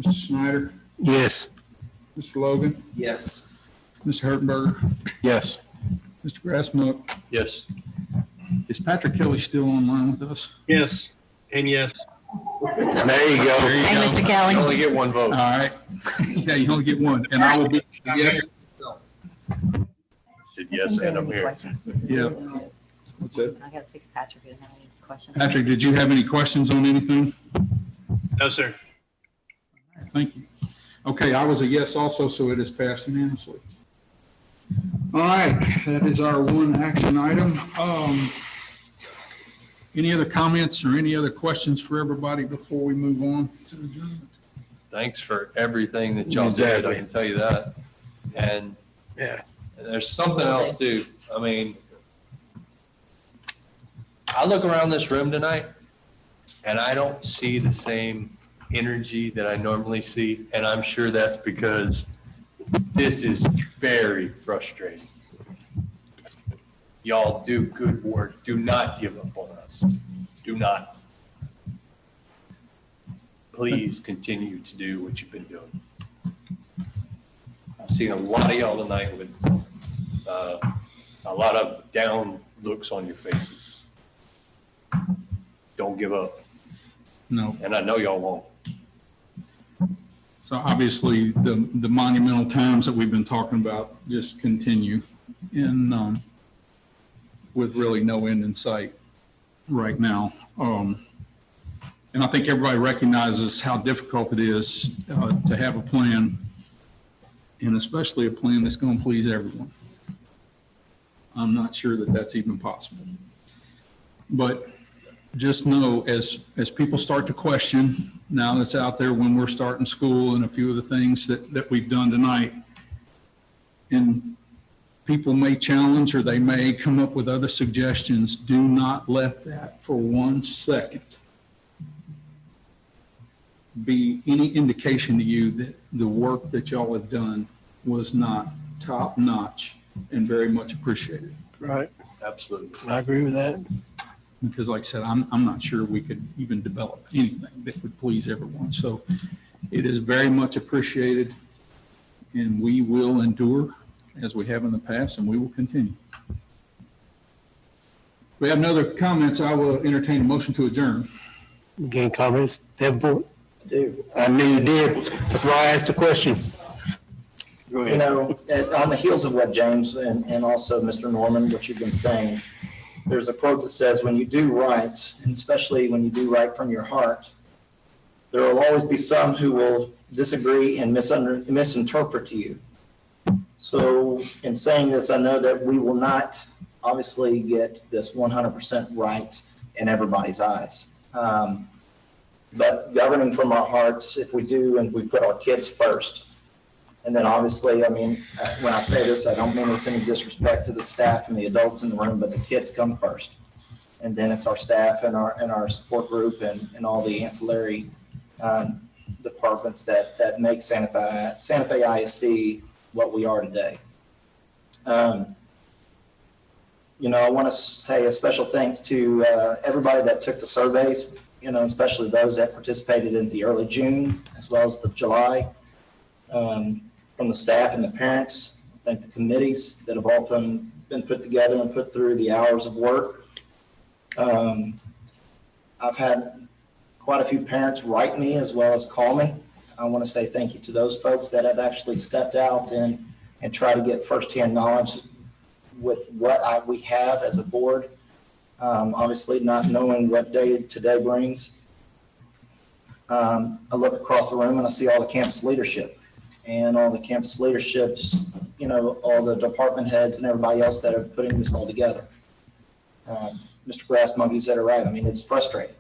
Speaker 1: Mr. Snyder?
Speaker 21: Yes.
Speaker 1: Mr. Logan?
Speaker 22: Yes.
Speaker 1: Mr. Hertenberger?
Speaker 15: Yes.
Speaker 1: Mr. Grassmuck?
Speaker 14: Yes.
Speaker 1: Is Patrick Kelly still online with us?
Speaker 22: Yes. And yes.
Speaker 21: There you go.
Speaker 20: Hey, Mr. Kelly.
Speaker 14: You only get one vote.
Speaker 1: All right. Yeah, you only get one. And I will be, yes.
Speaker 14: Said yes, and I'm here.
Speaker 1: Yeah. That's it.
Speaker 20: I got to see if Patrick didn't have any questions.
Speaker 1: Patrick, did you have any questions on anything?
Speaker 22: No, sir.
Speaker 1: Thank you. Okay, I was a yes also, so it is passed unanimously. All right, that is our one action item. Any other comments or any other questions for everybody before we move on to adjournment?
Speaker 14: Thanks for everything that y'all did, I can tell you that. And there's something else too. I mean, I look around this room tonight and I don't see the same energy that I normally see. And I'm sure that's because this is very frustrating. Y'all do good work. Do not give up on us. Do not. Please continue to do what you've been doing. I've seen a lot of y'all tonight with a lot of down looks on your faces. Don't give up.
Speaker 1: No.
Speaker 14: And I know y'all won't.
Speaker 1: So obviously, the monumental times that we've been talking about just continue and with really no end in sight right now. And I think everybody recognizes how difficult it is to have a plan, and especially a plan that's going to please everyone. I'm not sure that that's even possible. But just know, as people start to question, now that's out there when we're starting school and a few of the things that we've done tonight, and people may challenge or they may come up with other suggestions, do not let that for 1 second be any indication to you that the work that y'all have done was not top notch and very much appreciated.
Speaker 21: Right.
Speaker 14: Absolutely.
Speaker 21: I agree with that.
Speaker 1: Because like I said, I'm not sure we could even develop anything that would please everyone. So it is very much appreciated, and we will endure as we have in the past, and we will continue. If we have no other comments, I will entertain a motion to adjourn.
Speaker 21: Again, comments, Davenport? I knew you did. That's why I asked the question. Go ahead.
Speaker 12: You know, on the heels of what James and also Mr. Norman, what you've been saying, there's a quote that says, when you do right, and especially when you do right from your heart, there will always be some who will disagree and misinterpret you. So in saying this, I know that we will not obviously get this 100% right in everybody's eyes. But governing from our hearts, if we do, and we put our kids first. And then obviously, I mean, when I say this, I don't mean this any disrespect to the staff and the adults in the room, but the kids come first. And then it's our staff and our support group and all the ancillary departments that make Santa Fe ISD what we are today. You know, I want to say a special thanks to everybody that took the surveys, you know, especially those that participated in the early June as well as the July. From the staff and the parents, I thank the committees that have all been put together and put through the hours of work. I've had quite a few parents write me as well as call me. I want to say thank you to those folks that have actually stepped out and try to get firsthand knowledge with what we have as a board. Obviously not knowing what day today brings. I look across the room and I see all the campus leadership. And all the campus leaderships, you know, all the department heads and everybody else that are putting this all together. Mr. Grassmonkey said it right. I mean, it's frustrating.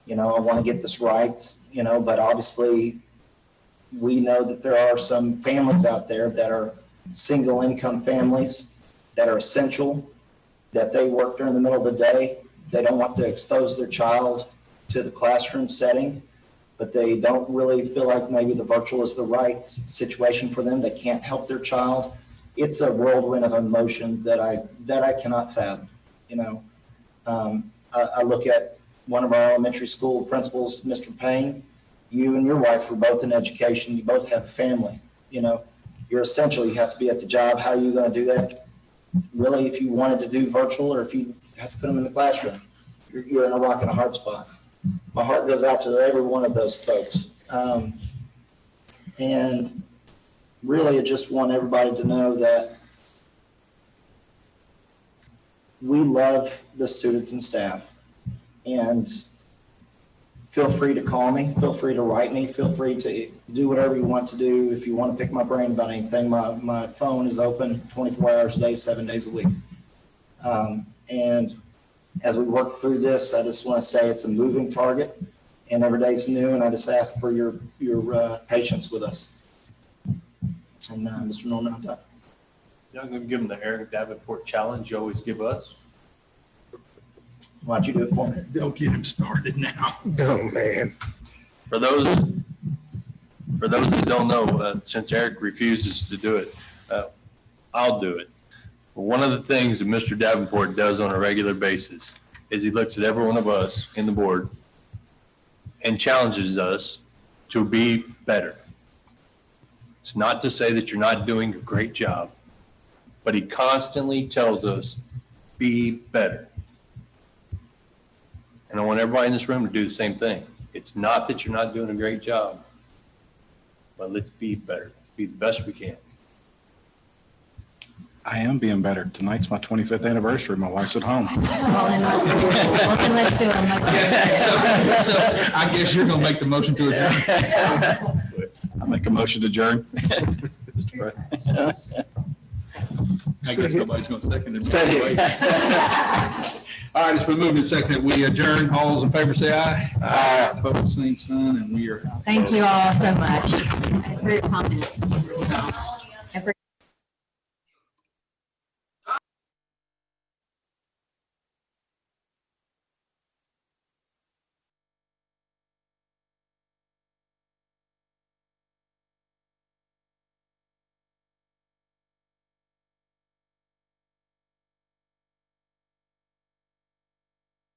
Speaker 12: You know, I want to get this right, you know, but obviously we know that there are some families out there that are single income families that are essential, that they work during the middle of the day. They don't want to expose their child to the classroom setting, but they don't really feel like maybe the virtual is the right situation for them. They can't help their child. It's a whirlwind of emotion that I cannot fathom. You know, I look at one of our elementary school principals, Mr. Payne. You and your wife were both in education. You both have a family. You know, you're essential. You have to be at the job. How are you going to do that? Really, if you wanted to do virtual or if you have to put them in the classroom, you're in a rock and a hard spot. My heart goes out to every one of those folks. And really, I just want everybody to know that we love the students and staff. And feel free to call me, feel free to write me, feel free to do whatever you want to do. If you want to pick my brain about anything, my phone is open 24 hours a day, 7 days a week. And as we work through this, I just want to say it's a moving target and every day's new, and I just ask for your patience with us. And Mr. Norman, I'm done.
Speaker 14: Y'all gonna give them the Eric Davenport challenge you always give us?
Speaker 12: Why'd you do it for me?
Speaker 1: Don't get him started now.
Speaker 21: Oh, man.
Speaker 14: For those that don't know, since Eric refuses to do it, I'll do it. One of the things that Mr. Davenport does on a regular basis is he looks at every one of us in the board and challenges us to be better. It's not to say that you're not doing a great job, but he constantly tells us, be better. And I want everybody in this room to do the same thing. It's not that you're not doing a great job, but let's be better, be the best we can.
Speaker 15: I am being better. Tonight's my 25th anniversary. My wife's at home.
Speaker 20: Well, then let's do it much better.
Speaker 1: So I guess you're gonna make the motion to adjourn.
Speaker 15: I make a motion to adjourn.
Speaker 1: Mr. President. I guess nobody's gonna second it. All right, it's been moved and seconded. We adjourn. All those in favor say aye. Aye. Opposed, same sign, and we are out.
Speaker 20: Thank you all so much for your comments.